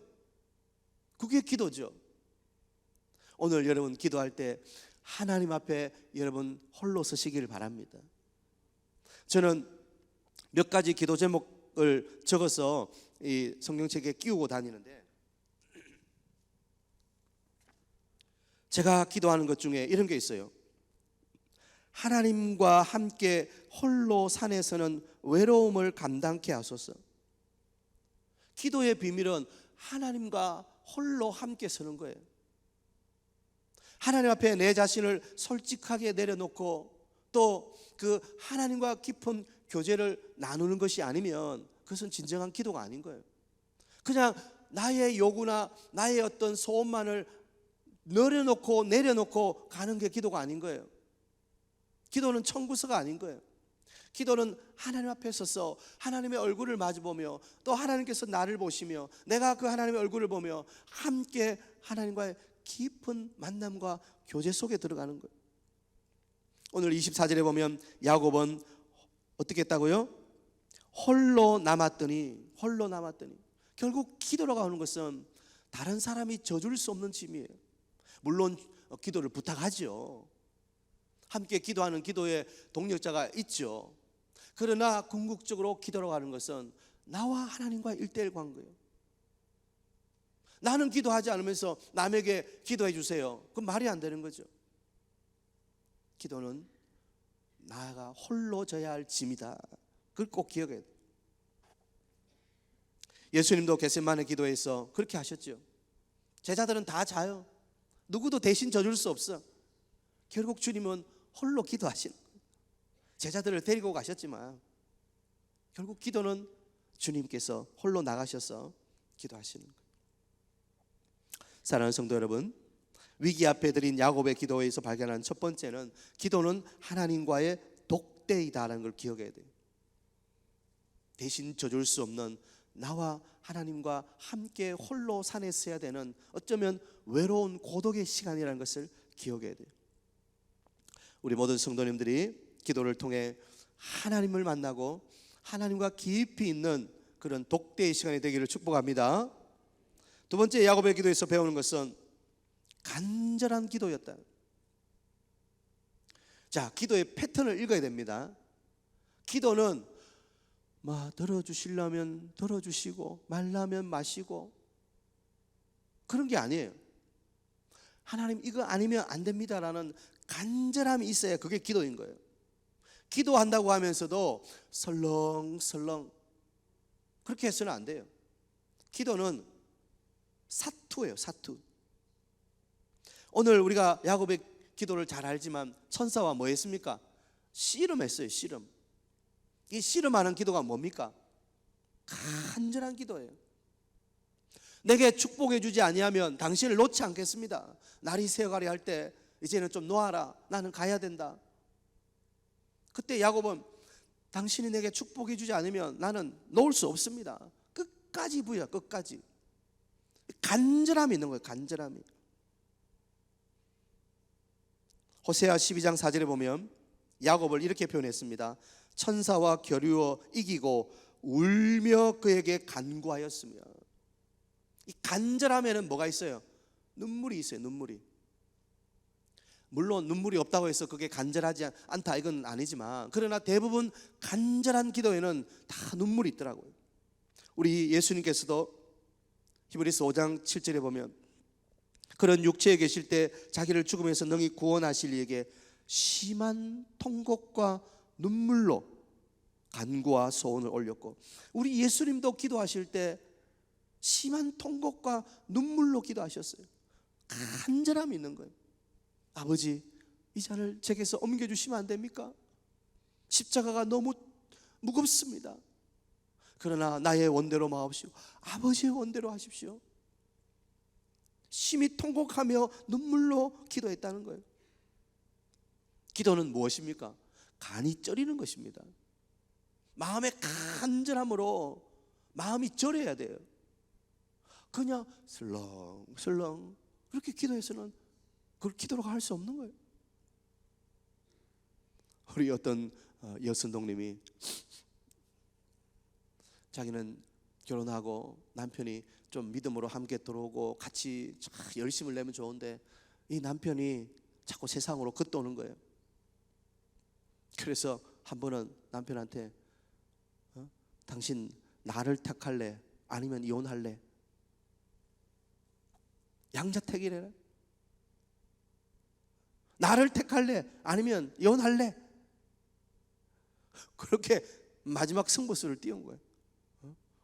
그게 기도죠. 오늘 여러분 기도할 때 하나님 앞에 여러분 홀로 서시기를 바랍니다. 저는 몇 가지 기도 제목을 적어서 이 성경책에 끼우고 다니는데, 제가 기도하는 것 중에 이런 게 있어요. 하나님과 함께 홀로 산에서는 외로움을 감당케 하소서. 기도의 비밀은 하나님과 홀로 함께 서는 거예요. 하나님 앞에 내 자신을 솔직하게 내려놓고 또 그 하나님과 깊은 교제를 나누는 것이 아니면 그것은 진정한 기도가 아닌 거예요. 그냥 나의 요구나 나의 어떤 소원만을 내려놓고 가는 게 기도가 아닌 거예요. 기도는 청구서가 아닌 거예요. 기도는 하나님 앞에 서서 하나님의 얼굴을 마주보며 또 하나님께서 나를 보시며 내가 그 하나님의 얼굴을 보며 함께 하나님과의 깊은 만남과 교제 속에 들어가는 거예요. 오늘 24절에 보면 야곱은 어떻게 했다고요? 홀로 남았더니 결국 기도라고 하는 것은 다른 사람이 져줄 수 없는 짐이에요. 물론 기도를 부탁하죠. 함께 기도하는 기도의 동력자가 있죠. 그러나 궁극적으로 기도라고 하는 것은 나와 하나님과의 1:1 관계예요. 나는 기도하지 않으면서 남에게 기도해 주세요. 그건 말이 안 되는 거죠. 기도는 나가 홀로 져야 할 짐이다. 그걸 꼭 기억해야 돼요. 예수님도 겟세마네 기도에서 그렇게 하셨죠. 제자들은 다 자요. 누구도 대신 져줄 수 없어. 결국 주님은 홀로 기도하시는 거예요. 제자들을 데리고 가셨지만 결국 기도는 주님께서 홀로 나가셔서 기도하시는 거예요. 사랑하는 성도 여러분, 위기 앞에 드린 야곱의 기도에서 발견한 첫 번째는 기도는 하나님과의 독대이다라는 걸 기억해야 돼요. 대신 져줄 수 없는 나와 하나님과 함께 홀로 산에 서야 되는 어쩌면 외로운 고독의 시간이라는 것을 기억해야 돼요. 우리 모든 성도님들이 기도를 통해 하나님을 만나고 하나님과 깊이 있는 그런 독대의 시간이 되기를 축복합니다. 두 번째, 야곱의 기도에서 배우는 것은 간절한 기도였다. 자, 기도의 패턴을 읽어야 됩니다. 기도는 들어주시려면 들어주시고 말라면 마시고 그런 게 아니에요. 하나님 이거 아니면 안 됩니다라는 간절함이 있어야 그게 기도인 거예요. 기도한다고 하면서도 설렁설렁 그렇게 해서는 안 돼요. 기도는 사투예요, 사투. 오늘 우리가 야곱의 기도를 잘 알지만 천사와 뭐 했습니까? 씨름했어요, 씨름. 이 씨름하는 기도가 뭡니까? 간절한 기도예요. 내게 축복해 주지 아니하면 당신을 놓지 않겠습니다. 날이 새어가리 할 때 이제는 좀 놓아라. 나는 가야 된다. 그때 야곱은 당신이 내게 축복해 주지 않으면 나는 놓을 수 없습니다. 끝까지 부여, 끝까지. 간절함이 있는 거예요, 간절함이. 호세아 12장 4절에 보면 야곱을 이렇게 표현했습니다. 천사와 겨루어 이기고 울며 그에게 간구하였으며. 이 간절함에는 뭐가 있어요? 눈물이 있어요, 눈물이. 물론 눈물이 없다고 해서 그게 간절하지 않다 이건 아니지만 그러나 대부분 간절한 기도에는 다 눈물이 있더라고요. 우리 예수님께서도 히브리서 5장 7절에 보면 그런 육체에 계실 때 자기를 죽음에서 능히 구원하실 이에게 심한 통곡과 눈물로 간구와 소원을 올렸고, 우리 예수님도 기도하실 때 심한 통곡과 눈물로 기도하셨어요. 간절함이 있는 거예요. 아버지, 이 잔을 제게서 옮겨주시면 안 됩니까? 십자가가 너무 무겁습니다. 그러나 나의 원대로 마옵시고 아버지의 원대로 하십시오. 심히 통곡하며 눈물로 기도했다는 거예요. 기도는 무엇입니까? 간이 저리는 것입니다. 마음의 간절함으로 마음이 저려야 돼요. 그냥 슬렁슬렁 그렇게 기도해서는 그걸 기도라고 할 수 없는 거예요. 우리 어떤 여선동님이 자기는 결혼하고 남편이 좀 믿음으로 함께 들어오고 같이 열심을 내면 좋은데 이 남편이 자꾸 세상으로 겉도는 거예요. 그래서 한 번은 남편한테 당신 나를 택할래? 아니면 이혼할래? 양자택일해라? 나를 택할래? 아니면 이혼할래? 그렇게 마지막 승부수를 띄운 거예요.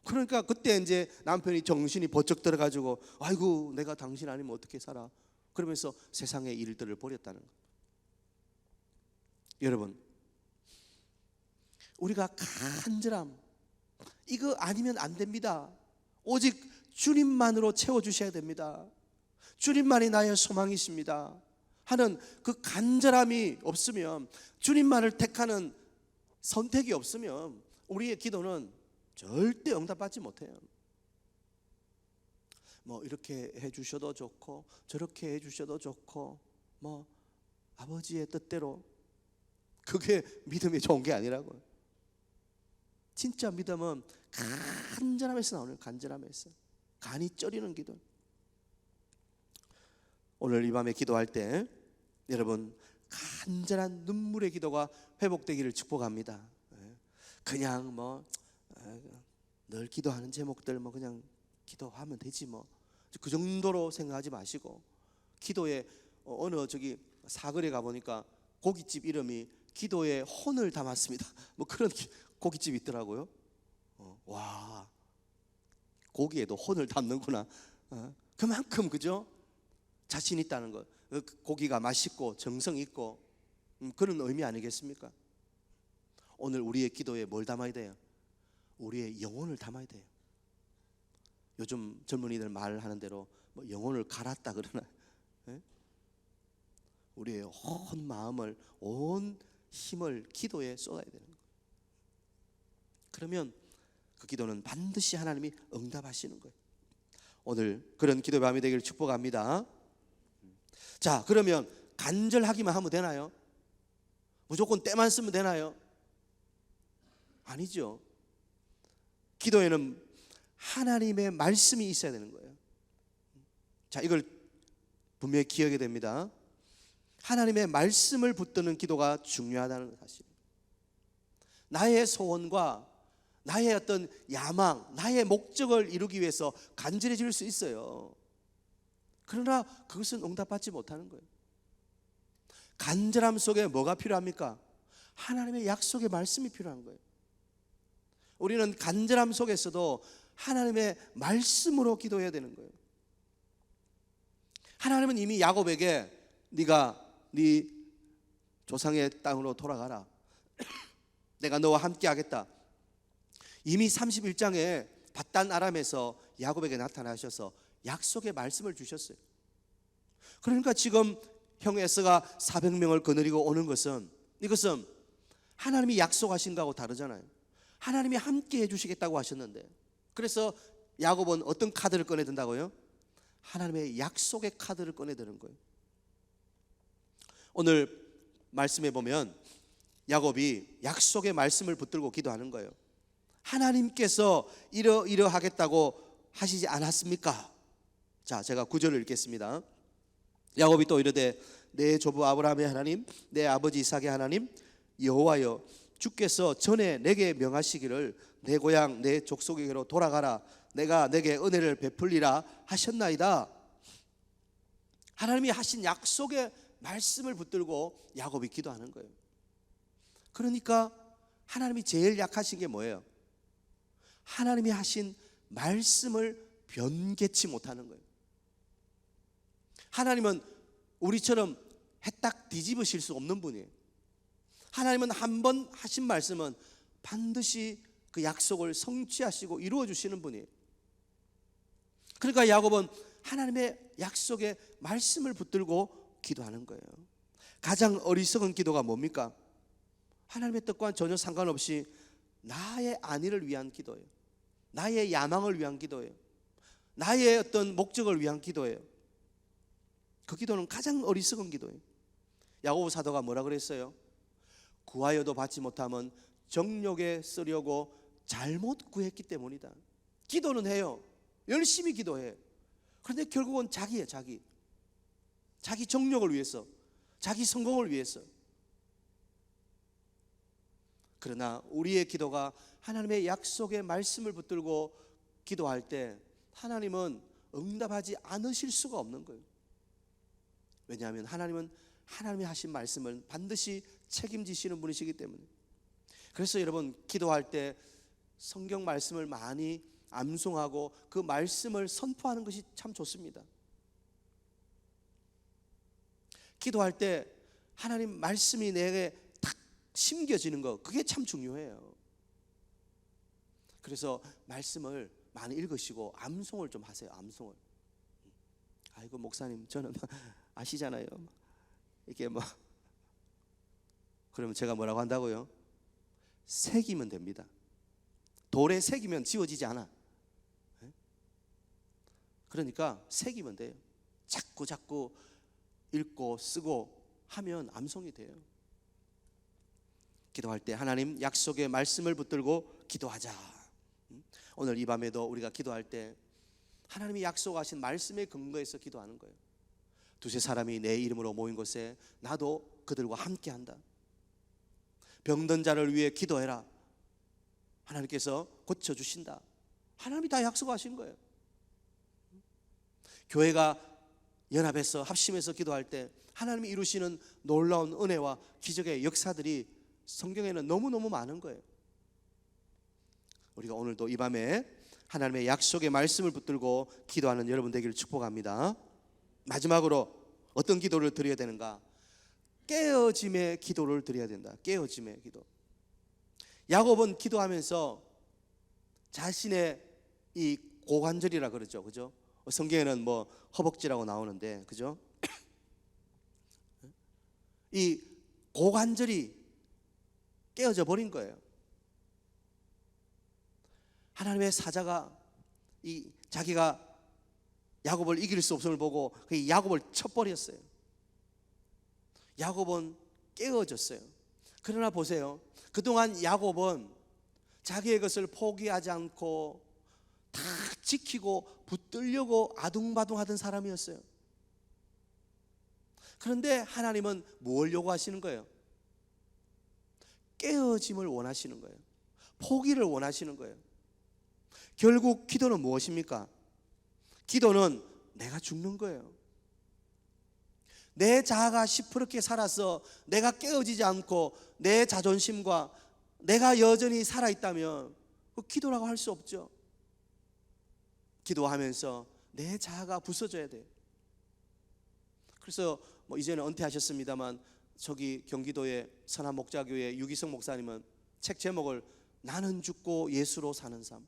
그러니까 그때 이제 남편이 정신이 번쩍 들어가지고 아이고 내가 당신 아니면 어떻게 살아? 그러면서 세상의 일들을 버렸다는 거예요. 여러분, 우리가 간절함 이거 아니면 안 됩니다. 오직 주님만으로 채워주셔야 됩니다. 주님만이 나의 소망이십니다 하는 그 간절함이 없으면, 주님만을 택하는 선택이 없으면 우리의 기도는 절대 응답받지 못해요. 뭐 이렇게 해주셔도 좋고 저렇게 해주셔도 좋고 뭐 아버지의 뜻대로, 그게 믿음이 좋은 게 아니라고요. 진짜 믿음은 간절함에서 나오는, 간절함에서 간이 쪄리는 기도. 오늘 이 밤에 기도할 때 여러분 간절한 눈물의 기도가 회복되기를 축복합니다. 그냥 뭐 늘 기도하는 제목들 뭐 그냥 기도하면 되지 뭐 그 정도로 생각하지 마시고, 기도에 어느 저기 사거리에 가보니까 고깃집 이름이 기도에 혼을 담았습니다. 뭐 그런 고깃집이 있더라고요. 와, 고기에도 혼을 담는구나. 그만큼 그죠? 자신 있다는 것, 고기가 맛있고 정성 있고 그런 의미 아니겠습니까? 오늘 우리의 기도에 뭘 담아야 돼요? 우리의 영혼을 담아야 돼요. 요즘 젊은이들 말하는 대로 뭐 영혼을 갈았다 그러나, 우리의 온 마음을, 온 힘을 기도에 쏟아야 되는 거예요. 그러면 그 기도는 반드시 하나님이 응답하시는 거예요. 오늘 그런 기도의 밤이 되기를 축복합니다. 자, 그러면 간절하기만 하면 되나요? 무조건 때만 쓰면 되나요? 아니죠. 기도에는 하나님의 말씀이 있어야 되는 거예요. 자, 이걸 분명히 기억해야 됩니다. 하나님의 말씀을 붙드는 기도가 중요하다는 사실. 나의 소원과 나의 어떤 야망, 나의 목적을 이루기 위해서 간절해질 수 있어요. 그러나 그것은 응답받지 못하는 거예요. 간절함 속에 뭐가 필요합니까? 하나님의 약속의 말씀이 필요한 거예요. 우리는 간절함 속에서도 하나님의 말씀으로 기도해야 되는 거예요. 하나님은 이미 야곱에게 네가 네 조상의 땅으로 돌아가라, 내가 너와 함께 하겠다, 이미 31장에 밧단 아람에서 야곱에게 나타나셔서 약속의 말씀을 주셨어요. 그러니까 지금 형 에서가 400명을 거느리고 오는 것은, 이것은 하나님이 약속하신 거하고 다르잖아요. 하나님이 함께 해주시겠다고 하셨는데, 그래서 야곱은 어떤 카드를 꺼내든다고요? 하나님의 약속의 카드를 꺼내드는 거예요. 오늘 말씀에 보면 야곱이 약속의 말씀을 붙들고 기도하는 거예요. 하나님께서 이러하겠다고 하시지 않았습니까? 자, 제가 9절을 읽겠습니다. 야곱이 또 이르되 내 조부 아브라함의 하나님, 내 아버지 이삭의 하나님 여호와여, 주께서 전에 내게 명하시기를 내 고향 내 족속에게로 돌아가라, 내가 내게 은혜를 베풀리라 하셨나이다. 하나님이 하신 약속의 말씀을 붙들고 야곱이 기도하는 거예요. 그러니까 하나님이 제일 약하신 게 뭐예요? 하나님이 하신 말씀을 변개치 못하는 거예요. 하나님은 우리처럼 해딱 뒤집으실 수 없는 분이에요. 하나님은 한 번 하신 말씀은 반드시 그 약속을 성취하시고 이루어 주시는 분이에요. 그러니까 야곱은 하나님의 약속의 말씀을 붙들고 기도하는 거예요. 가장 어리석은 기도가 뭡니까? 하나님의 뜻과는 전혀 상관없이 나의 안위를 위한 기도예요. 나의 야망을 위한 기도예요. 나의 어떤 목적을 위한 기도예요. 그 기도는 가장 어리석은 기도예요. 야고보 사도가 뭐라 그랬어요? 구하여도 받지 못하면 정욕에 쓰려고 잘못 구했기 때문이다. 기도는 해요. 열심히 기도해. 그런데 결국은 자기예요. 자기 정욕을 위해서, 자기 성공을 위해서. 그러나 우리의 기도가 하나님의 약속의 말씀을 붙들고 기도할 때 하나님은 응답하지 않으실 수가 없는 거예요. 왜냐하면 하나님은 하나님이 하신 말씀을 반드시 책임지시는 분이시기 때문에. 그래서 여러분, 기도할 때 성경 말씀을 많이 암송하고 그 말씀을 선포하는 것이 참 좋습니다. 기도할 때 하나님 말씀이 내게 탁 심겨지는 거, 그게 참 중요해요. 그래서 말씀을 많이 읽으시고 암송을 좀 하세요. 암송을. 아이고 목사님, 저는 아시잖아요. 이게 뭐 그러면 제가 뭐라고 한다고요? 새기면 됩니다. 돌에 새기면 지워지지 않아. 그러니까 새기면 돼요. 자꾸 읽고 쓰고 하면 암송이 돼요. 기도할 때 하나님 약속의 말씀을 붙들고 기도하자. 오늘 이 밤에도 우리가 기도할 때 하나님이 약속하신 말씀에 근거해서 기도하는 거예요. 두세 사람이 내 이름으로 모인 곳에 나도 그들과 함께 한다. 병든 자를 위해 기도해라. 하나님께서 고쳐주신다. 하나님이 다 약속하신 거예요. 교회가 연합해서 합심해서 기도할 때 하나님이 이루시는 놀라운 은혜와 기적의 역사들이 성경에는 너무너무 많은 거예요. 우리가 오늘도 이 밤에 하나님의 약속의 말씀을 붙들고 기도하는 여러분 되기를 축복합니다. 마지막으로 어떤 기도를 드려야 되는가? 깨어짐의 기도를 드려야 된다. 깨어짐의 기도. 야곱은 기도하면서 자신의 이 고관절이라 그러죠, 그죠? 성경에는 뭐 허벅지라고 나오는데, 그죠? 이 고관절이 깨어져 버린 거예요. 하나님의 사자가 이 자기가 야곱을 이길 수 없음을 보고 그 야곱을 쳐버렸어요. 야곱은 깨어졌어요. 그러나 보세요, 그동안 야곱은 자기의 것을 포기하지 않고 다 지키고 붙들려고 아둥바둥하던 사람이었어요. 그런데 하나님은 뭘 요구하시는 거예요? 깨어짐을 원하시는 거예요. 포기를 원하시는 거예요. 결국 기도는 무엇입니까? 기도는 내가 죽는 거예요. 내 자아가 시퍼렇게 살아서 내가 깨어지지 않고 내 자존심과 내가 여전히 살아있다면 그 기도라고 할 수 없죠. 기도하면서 내 자아가 부서져야 돼요. 그래서 뭐 이제는 은퇴하셨습니다만 저기 경기도의 선한 목자교회 유기성 목사님은 책 제목을 나는 죽고 예수로 사는 삶.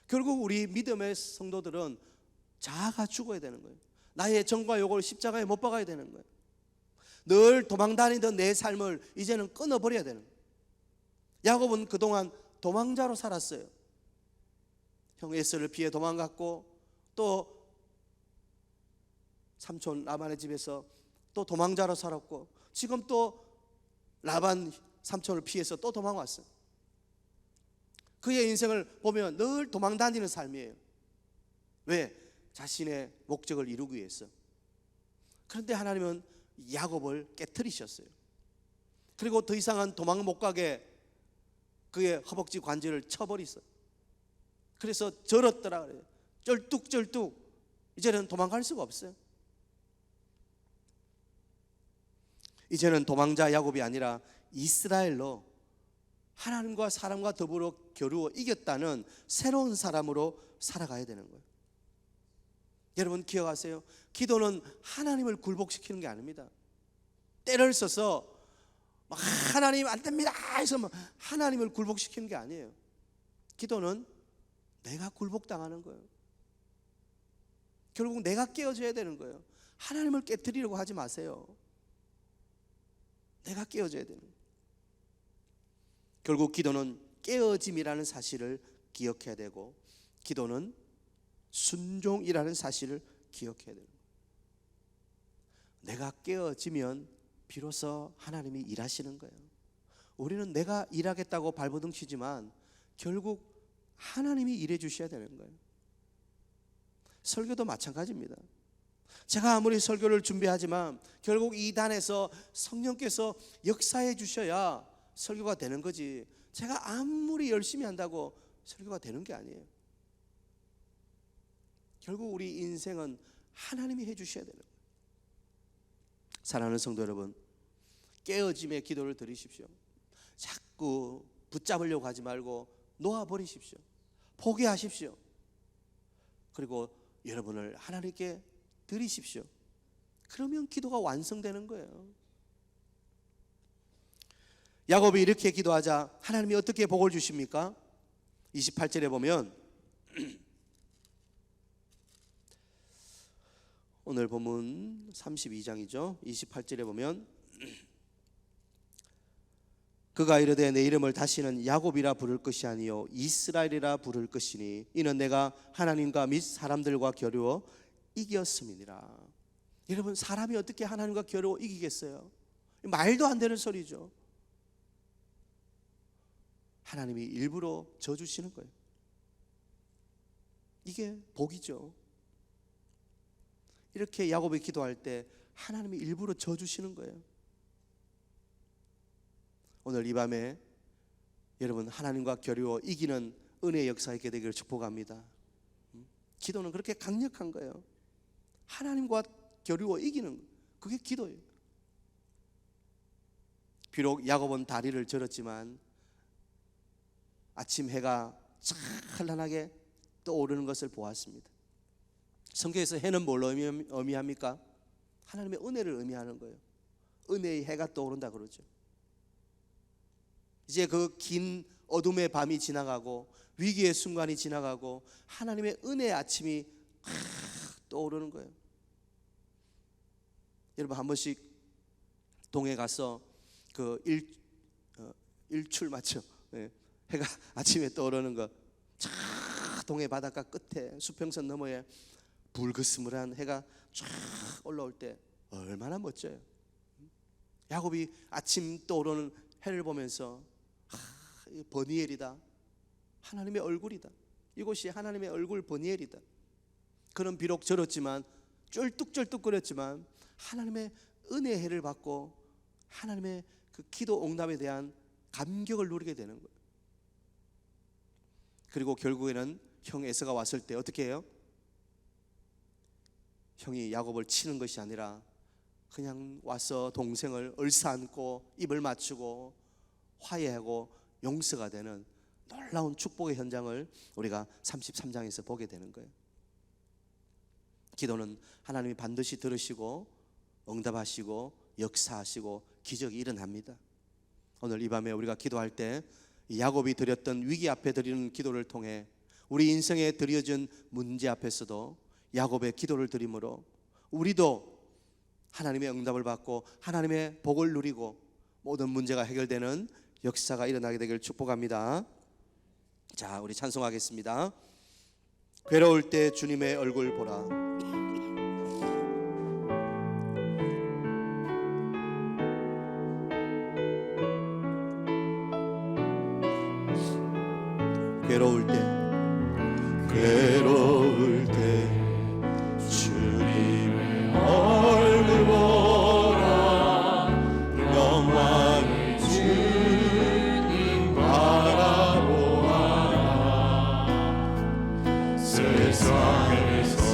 결국 우리 믿음의 성도들은 자아가 죽어야 되는 거예요. 나의 정과 욕을 십자가에 못 박아야 되는 거예요. 늘 도망다니던 내 삶을 이제는 끊어버려야 되는 거예요. 야곱은 그동안 도망자로 살았어요. 형 에서를 피해 도망갔고 또 삼촌 라반의 집에서 또 도망자로 살았고 지금 또 라반 삼촌을 피해서 또 도망왔어요. 그의 인생을 보면 늘 도망다니는 삶이에요. 왜? 자신의 목적을 이루기 위해서. 그런데 하나님은 야곱을 깨트리셨어요. 그리고 더 이상은 도망 못 가게 그의 허벅지 관절을 쳐버렸어요. 그래서 절었더라 그래요. 쩔뚝쩔뚝. 이제는 도망갈 수가 없어요. 이제는 도망자 야곱이 아니라 이스라엘로 하나님과 사람과 더불어 겨루어 이겼다는 새로운 사람으로 살아가야 되는 거예요. 여러분 기억하세요. 기도는 하나님을 굴복시키는 게 아닙니다. 때를 써서 하나님 안 됩니다 해서 하나님을 굴복시키는 게 아니에요. 기도는 내가 굴복당하는 거예요. 결국 내가 깨어져야 되는 거예요. 하나님을 깨트리려고 하지 마세요. 내가 깨어져야 되는 거예요. 결국 기도는 깨어짐이라는 사실을 기억해야 되고 기도는 순종이라는 사실을 기억해야 되는 거예요. 내가 깨어지면 비로소 하나님이 일하시는 거예요. 우리는 내가 일하겠다고 발버둥 치지만 결국 하나님이 일해 주셔야 되는 거예요. 설교도 마찬가지입니다. 제가 아무리 설교를 준비하지만 결국 이 단에서 성령께서 역사해 주셔야 설교가 되는 거지 제가 아무리 열심히 한다고 설교가 되는 게 아니에요. 결국 우리 인생은 하나님이 해주셔야 되는 거예요. 사랑하는 성도 여러분, 깨어짐의 기도를 드리십시오. 자꾸 붙잡으려고 하지 말고 놓아버리십시오. 포기하십시오. 그리고 여러분을 하나님께 드리십시오. 그러면 기도가 완성되는 거예요. 야곱이 이렇게 기도하자 하나님이 어떻게 복을 주십니까? 28절에 보면 오늘 본문 32장이죠. 28절에 보면 그가 이르되 내 이름을 다시는 야곱이라 부를 것이 아니요 이스라엘이라 부를 것이니 이는 내가 하나님과 및 사람들과 겨루어 이겼음이니라. 여러분, 사람이 어떻게 하나님과 겨루어 이기겠어요? 말도 안 되는 소리죠. 하나님이 일부러 져주시는 거예요. 이게 복이죠. 이렇게 야곱이 기도할 때 하나님이 일부러 져주시는 거예요. 오늘 이 밤에 여러분 하나님과 겨루어 이기는 은혜의 역사 있게 되기를 축복합니다. 기도는 그렇게 강력한 거예요. 하나님과 겨루어 이기는 거, 그게 기도예요. 비록 야곱은 다리를 절었지만 아침 해가 찬란하게 떠오르는 것을 보았습니다. 성경에서 해는 뭘 의미합니까? 하나님의 은혜를 의미하는 거예요. 은혜의 해가 떠오른다 그러죠. 이제 그 긴 어둠의 밤이 지나가고 위기의 순간이 지나가고 하나님의 은혜의 아침이 떠오르는 거예요. 여러분, 한 번씩 동해 가서 그 일출 맞죠? 네. 해가 아침에 떠오르는 거, 동해 바닷가 끝에 수평선 너머에 불그스물한 해가 쫙 올라올 때 얼마나 멋져요. 야곱이 아침 떠오르는 해를 보면서 버니엘이다, 하나님의 얼굴이다, 이곳이 하나님의 얼굴 버니엘이다. 그는 비록 절었지만 쩔뚝쩔뚝거렸지만 하나님의 은혜의 해를 받고 하나님의 그 기도 응답에 대한 감격을 누리게 되는 거예요. 그리고 결국에는 형 에서가 왔을 때 어떻게 해요? 형이 야곱을 치는 것이 아니라 그냥 와서 동생을 얼싸안고 입을 맞추고 화해하고 용서가 되는 놀라운 축복의 현장을 우리가 33장에서 보게 되는 거예요. 기도는 하나님이 반드시 들으시고 응답하시고 역사하시고 기적이 일어납니다. 오늘 이 밤에 우리가 기도할 때 야곱이 드렸던 위기 앞에 드리는 기도를 통해 우리 인생에 드려진 문제 앞에서도 야곱의 기도를 드림으로 우리도 하나님의 응답을 받고 하나님의 복을 누리고 모든 문제가 해결되는 역사가 일어나게 되기를 축복합니다. 자, 우리 찬송하겠습니다. 괴로울 때 주님의 얼굴 보라. 괴로울 때 주님의 얼굴 보라. 영광의 주님 바라보아라. 세상에서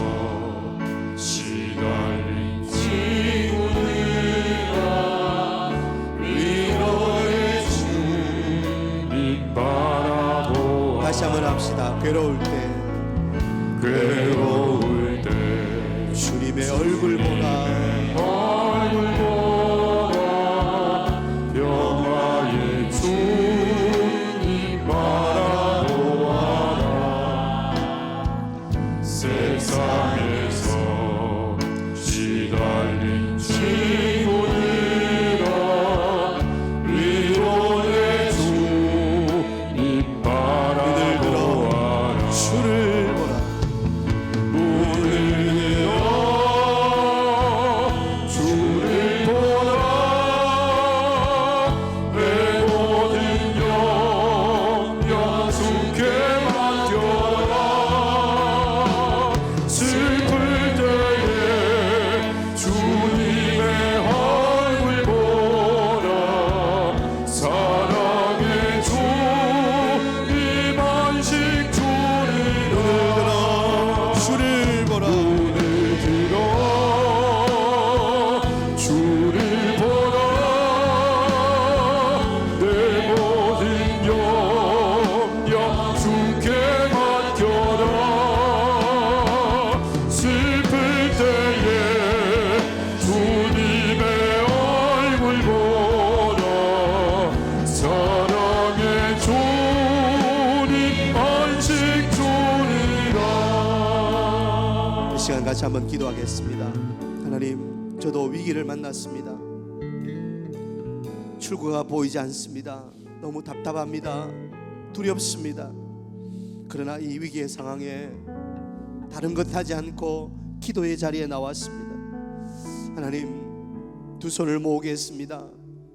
시달린 친구들아 위로의 주님 바라보아라. 다시 한번 합시다. 괴로울 때 주님의 얼굴 보라. 영화의 주님 바라보아라. 세상에서 시달린 친구들아 위로의 주님 바라보아라. 주를 보라. 문을 열어 다시 한번 기도하겠습니다. 하나님, 저도 위기를 만났습니다. 출구가 보이지 않습니다. 너무 답답합니다. 두렵습니다. 그러나 이 위기의 상황에 다른 것 하지 않고 기도의 자리에 나왔습니다. 하나님, 두 손을 모으겠습니다.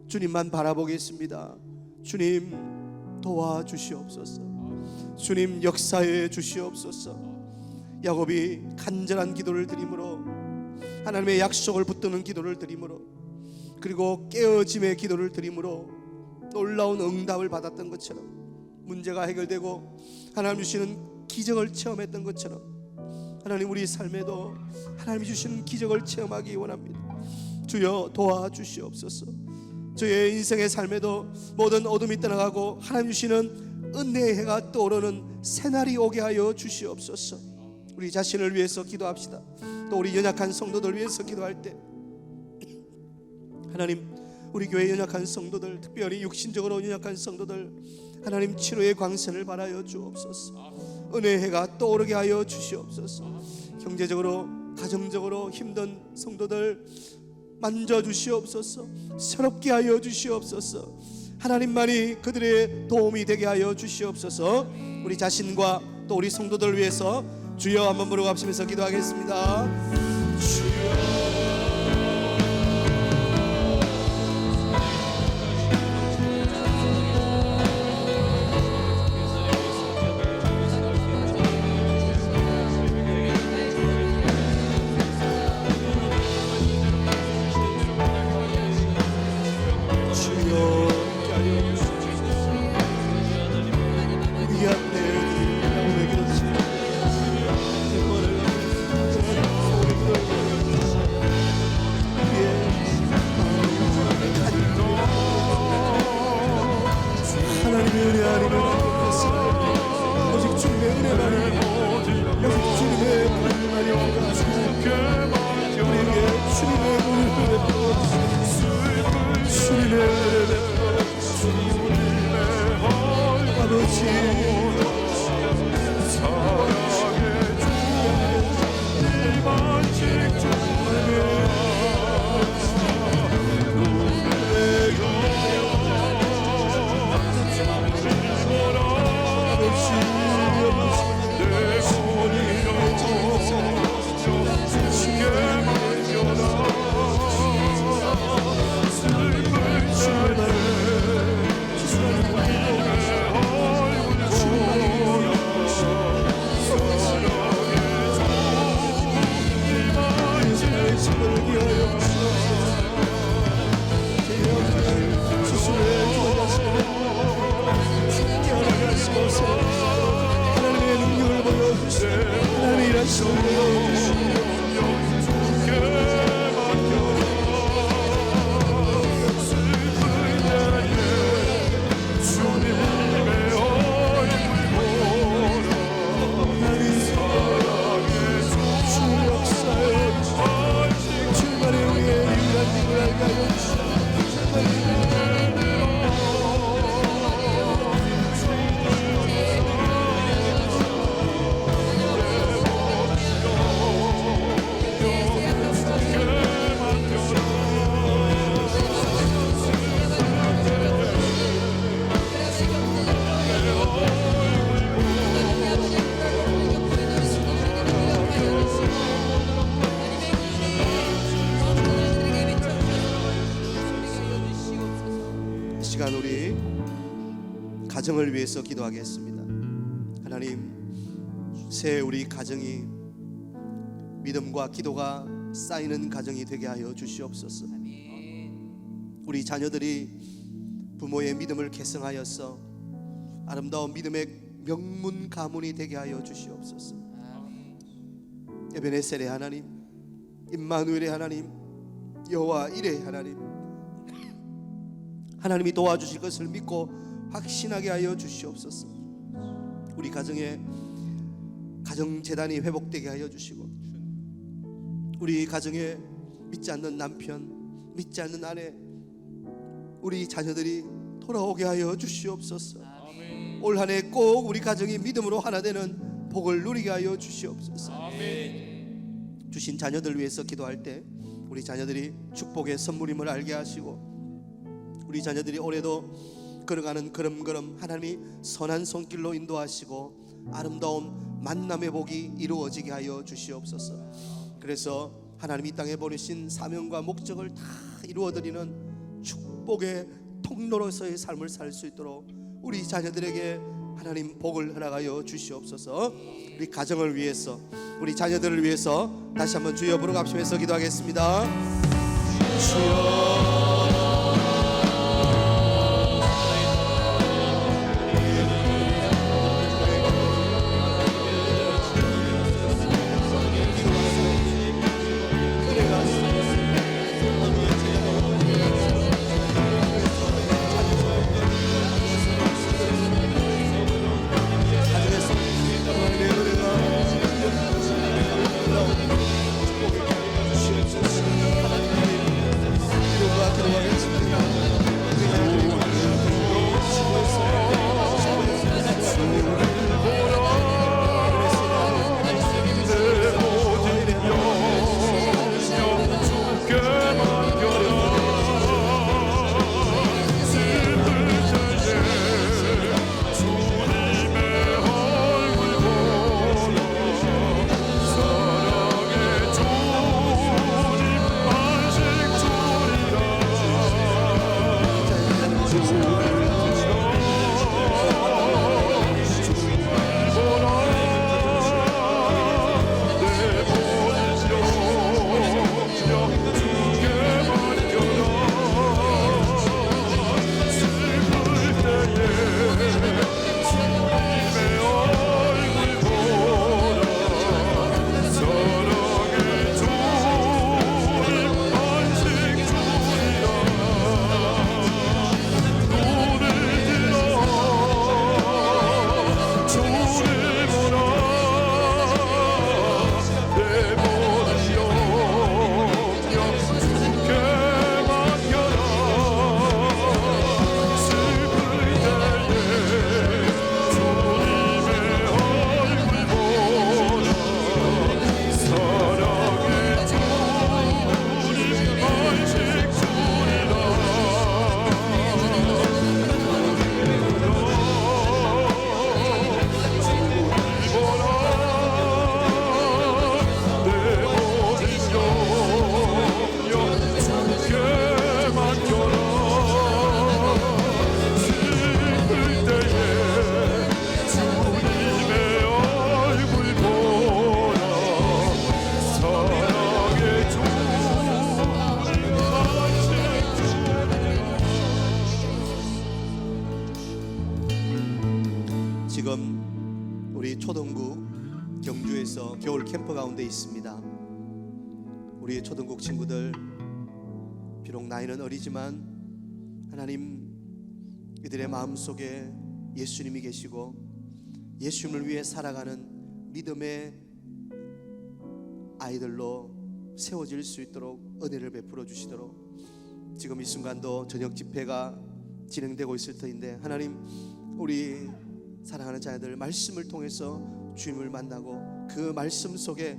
주님만 바라보겠습니다. 주님, 도와주시옵소서. 주님, 역사해 주시옵소서. 야곱이 간절한 기도를 드림으로, 하나님의 약속을 붙드는 기도를 드림으로, 그리고 깨어짐의 기도를 드림으로 놀라운 응답을 받았던 것처럼, 문제가 해결되고 하나님 주시는 기적을 체험했던 것처럼, 하나님, 우리 삶에도 하나님이 주시는 기적을 체험하기 원합니다. 주여, 도와주시옵소서. 저의 인생의 삶에도 모든 어둠이 떠나가고 하나님 주시는 은혜의 해가 떠오르는 새날이 오게 하여 주시옵소서. 우리 자신을 위해서 기도합시다. 또 우리 연약한 성도들 위해서 기도할 때, 하나님, 우리 교회 연약한 성도들, 특별히 육신적으로 연약한 성도들, 하나님, 치료의 광선을 바라여 주옵소서. 은혜의 해가 떠오르게 하여 주시옵소서. 경제적으로, 가정적으로 힘든 성도들 만져주시옵소서. 새롭게 하여 주시옵소서. 하나님만이 그들의 도움이 되게 하여 주시옵소서. 우리 자신과 또 우리 성도들 위해서 주여 한번 부르고합시면서 기도하겠습니다. 주여, 가정을 위해서 기도하겠습니다. 하나님, 새 우리 가정이 믿음과 기도가 쌓이는 가정이 되게 하여 주시옵소서. 우리 자녀들이 부모의 믿음을 계승하여서 아름다운 믿음의 명문 가문이 되게 하여 주시옵소서. 에베네셀의 하나님, 임마누엘의 하나님, 여호와 이레의 하나님, 하나님이 도와주실 것을 믿고 확신하게 하여 주시옵소서. 우리 가정에 가정재단이 회복되게 하여 주시고, 우리 가정에 믿지 않는 남편, 믿지 않는 아내, 우리 자녀들이 돌아오게 하여 주시옵소서. 올 한 해 꼭 우리 가정이 믿음으로 하나 되는 복을 누리게 하여 주시옵소서. 주신 자녀들 위해서 기도할 때 우리 자녀들이 축복의 선물임을 알게 하시고, 우리 자녀들이 올해도 걸어가는 걸음걸음 하나님이 선한 손길로 인도하시고 아름다운 만남의 복이 이루어지게 하여 주시옵소서. 그래서 하나님이 이 땅에 보내신 사명과 목적을 다 이루어드리는 축복의 통로로서의 삶을 살 수 있도록 우리 자녀들에게 하나님 복을 허락하여 주시옵소서. 우리 가정을 위해서, 우리 자녀들을 위해서 다시 한번 주여 부르짖으면서 기도하겠습니다. 주여. 지금 우리 초등국 경주에서 겨울 캠프 가운데 있습니다. 우리 초등국 친구들 비록 나이는 어리지만 하나님 이들의 마음속에 예수님이 계시고 예수님을 위해 살아가는 믿음의 아이들로 세워질 수 있도록 은혜를 베풀어 주시도록 지금 이 순간도 저녁 집회가 진행되고 있을 터인데 하나님 우리 사랑하는 자녀들 말씀을 통해서 주님을 만나고 그 말씀 속에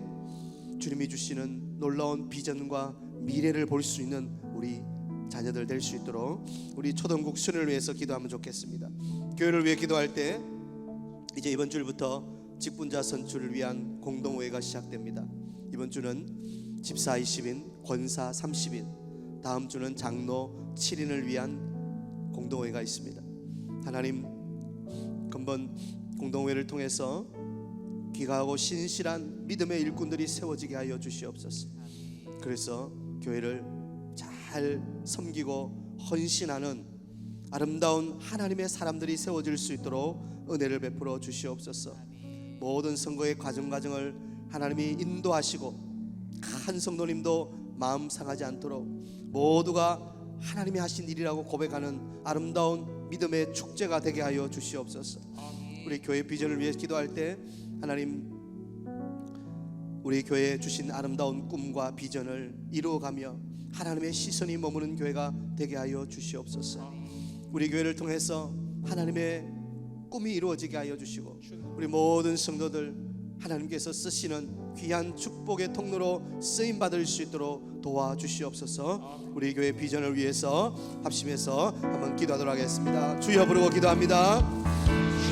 주님이 주시는 놀라운 비전과 미래를 볼 수 있는 우리 자녀들 될 수 있도록 우리 초등국 수련을 위해서 기도하면 좋겠습니다. 교회를 위해 기도할 때 이제 이번 주부터 직분자 선출을 위한 공동회의가 시작됩니다. 이번 주는 집사 20인, 권사 30인, 다음 주는 장로 7인을 위한 공동회의가 있습니다. 하나님 근본 공동회를 통해서 귀하고 신실한 믿음의 일꾼들이 세워지게 하여 주시옵소서. 그래서 교회를 잘 섬기고 헌신하는 아름다운 하나님의 사람들이 세워질 수 있도록 은혜를 베풀어 주시옵소서. 모든 선거의 과정을 하나님이 인도하시고 한 성도님도 마음 상하지 않도록 모두가 하나님이 하신 일이라고 고백하는 아름다운 믿음의 축제가 되게 하여 주시옵소서. 우리 교회 비전을 위해 기도할 때 하나님 우리 교회에 주신 아름다운 꿈과 비전을 이루어가며 하나님의 시선이 머무는 교회가 되게 하여 주시옵소서. 우리 교회를 통해서 하나님의 꿈이 이루어지게 하여 주시고 우리 모든 성도들 하나님께서 쓰시는 귀한 축복의 통로로 쓰임 받을 수 있도록 도와주시옵소서. 우리 교회 비전을 위해서 합심해서 한번 기도하도록 하겠습니다. 주여 부르고 기도합니다.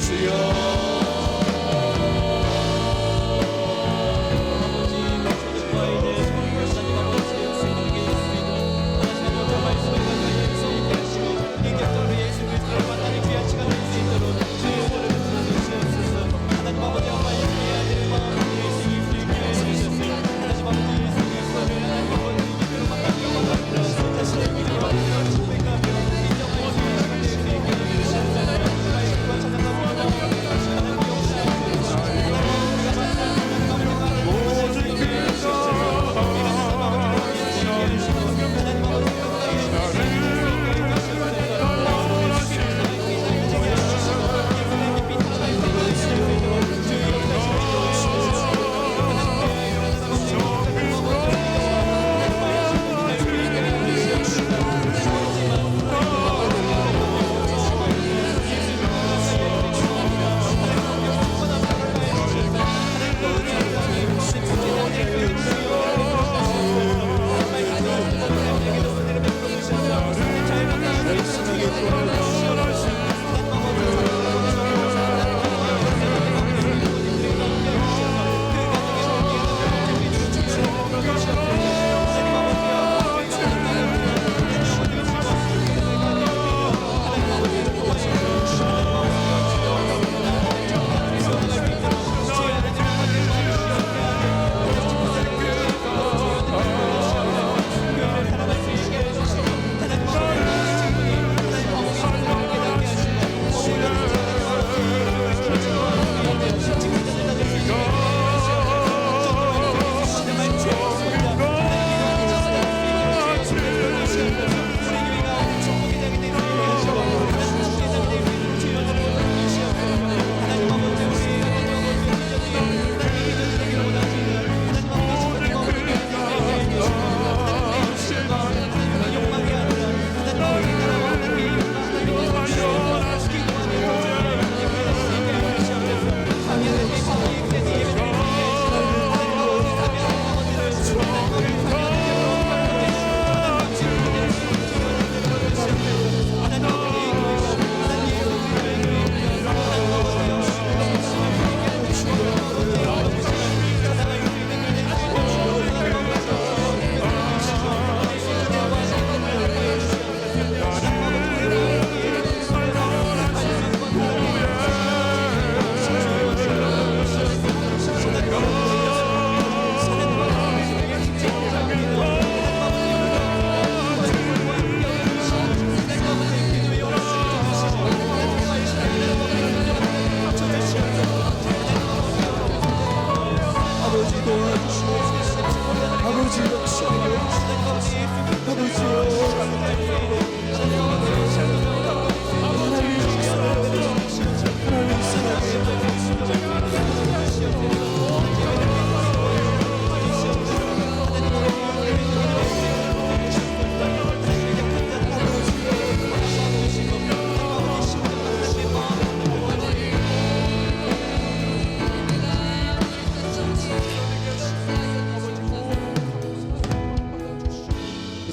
주여.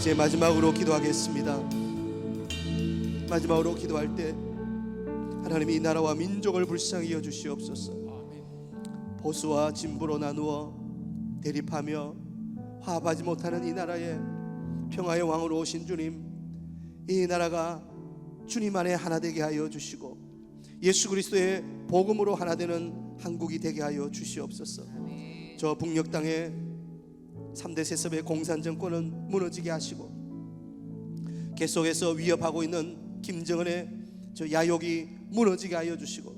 이제 마지막으로 기도하겠습니다. 마지막으로 기도할 때 하나님이 이 나라와 민족을 불쌍히 여주시옵소서. 보수와 진보로 나누어 대립하며 화합하지 못하는 이 나라에 평화의 왕으로 오신 주님, 이 나라가 주님 안에 하나 되게 하여 주시고 예수 그리스도의 복음으로 하나 되는 한국이 되게 하여 주시옵소서. 저 북녘 땅에 3대 세습의 공산정권은 무너지게 하시고 계속해서 위협하고 있는 김정은의 저 야욕이 무너지게 하여 주시고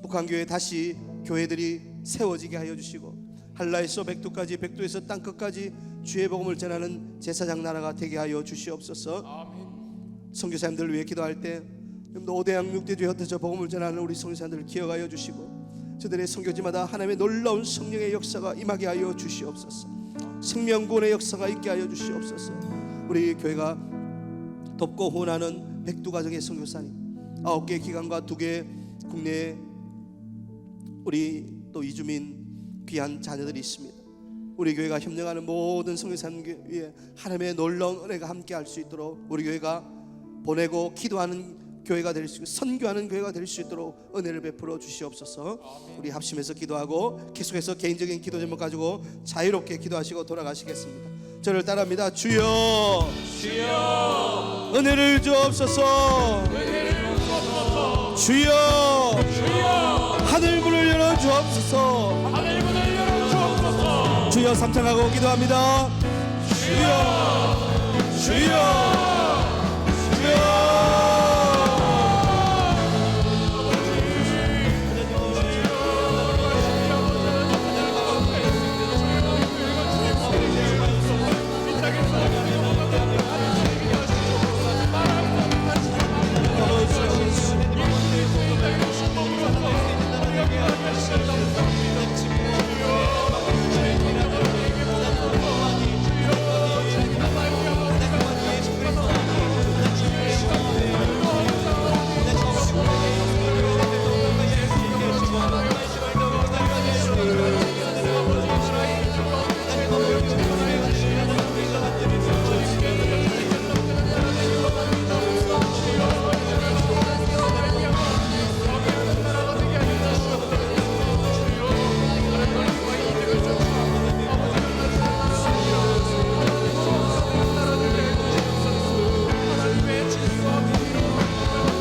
북한교회 다시 교회들이 세워지게 하여 주시고 한라에서 백두까지 백두에서 땅끝까지 주의 복음을 전하는 제사장 나라가 되게 하여 주시옵소서. 선교사님들을 위해 기도할 때 오대양 6대주에 흩어져 복음을 전하는 우리 선교사님들을 기억하여 주시고 저들의 선교지마다 하나님의 놀라운 성령의 역사가 임하게 하여 주시옵소서. 생명구원의 역사가 있게 하여 주시옵소서. 우리 교회가 돕고 후원하는 백두가정의 선교사님 9개 기관과 2개 국내 우리 또 이주민 귀한 자녀들이 있습니다. 우리 교회가 협력하는 모든 성교사님교회에 하나님의 놀라운 은혜가 함께 할 수 있도록 우리 교회가 보내고 기도하는 교회가 될 수 있고 선교하는 교회가 될 수 있도록 은혜를 베풀어 주시옵소서. 우리 합심해서 기도하고 계속해서 개인적인 기도 제목 가지고 자유롭게 기도하시고 돌아가시겠습니다. 저를 따라합니다. 주여, 주여 은혜를 주옵소서. 주여, 하늘 문을 열어 주옵소서. 하늘 문을 열어 주옵소서. 주여, 삼창하고 기도합니다. 주여, 주여.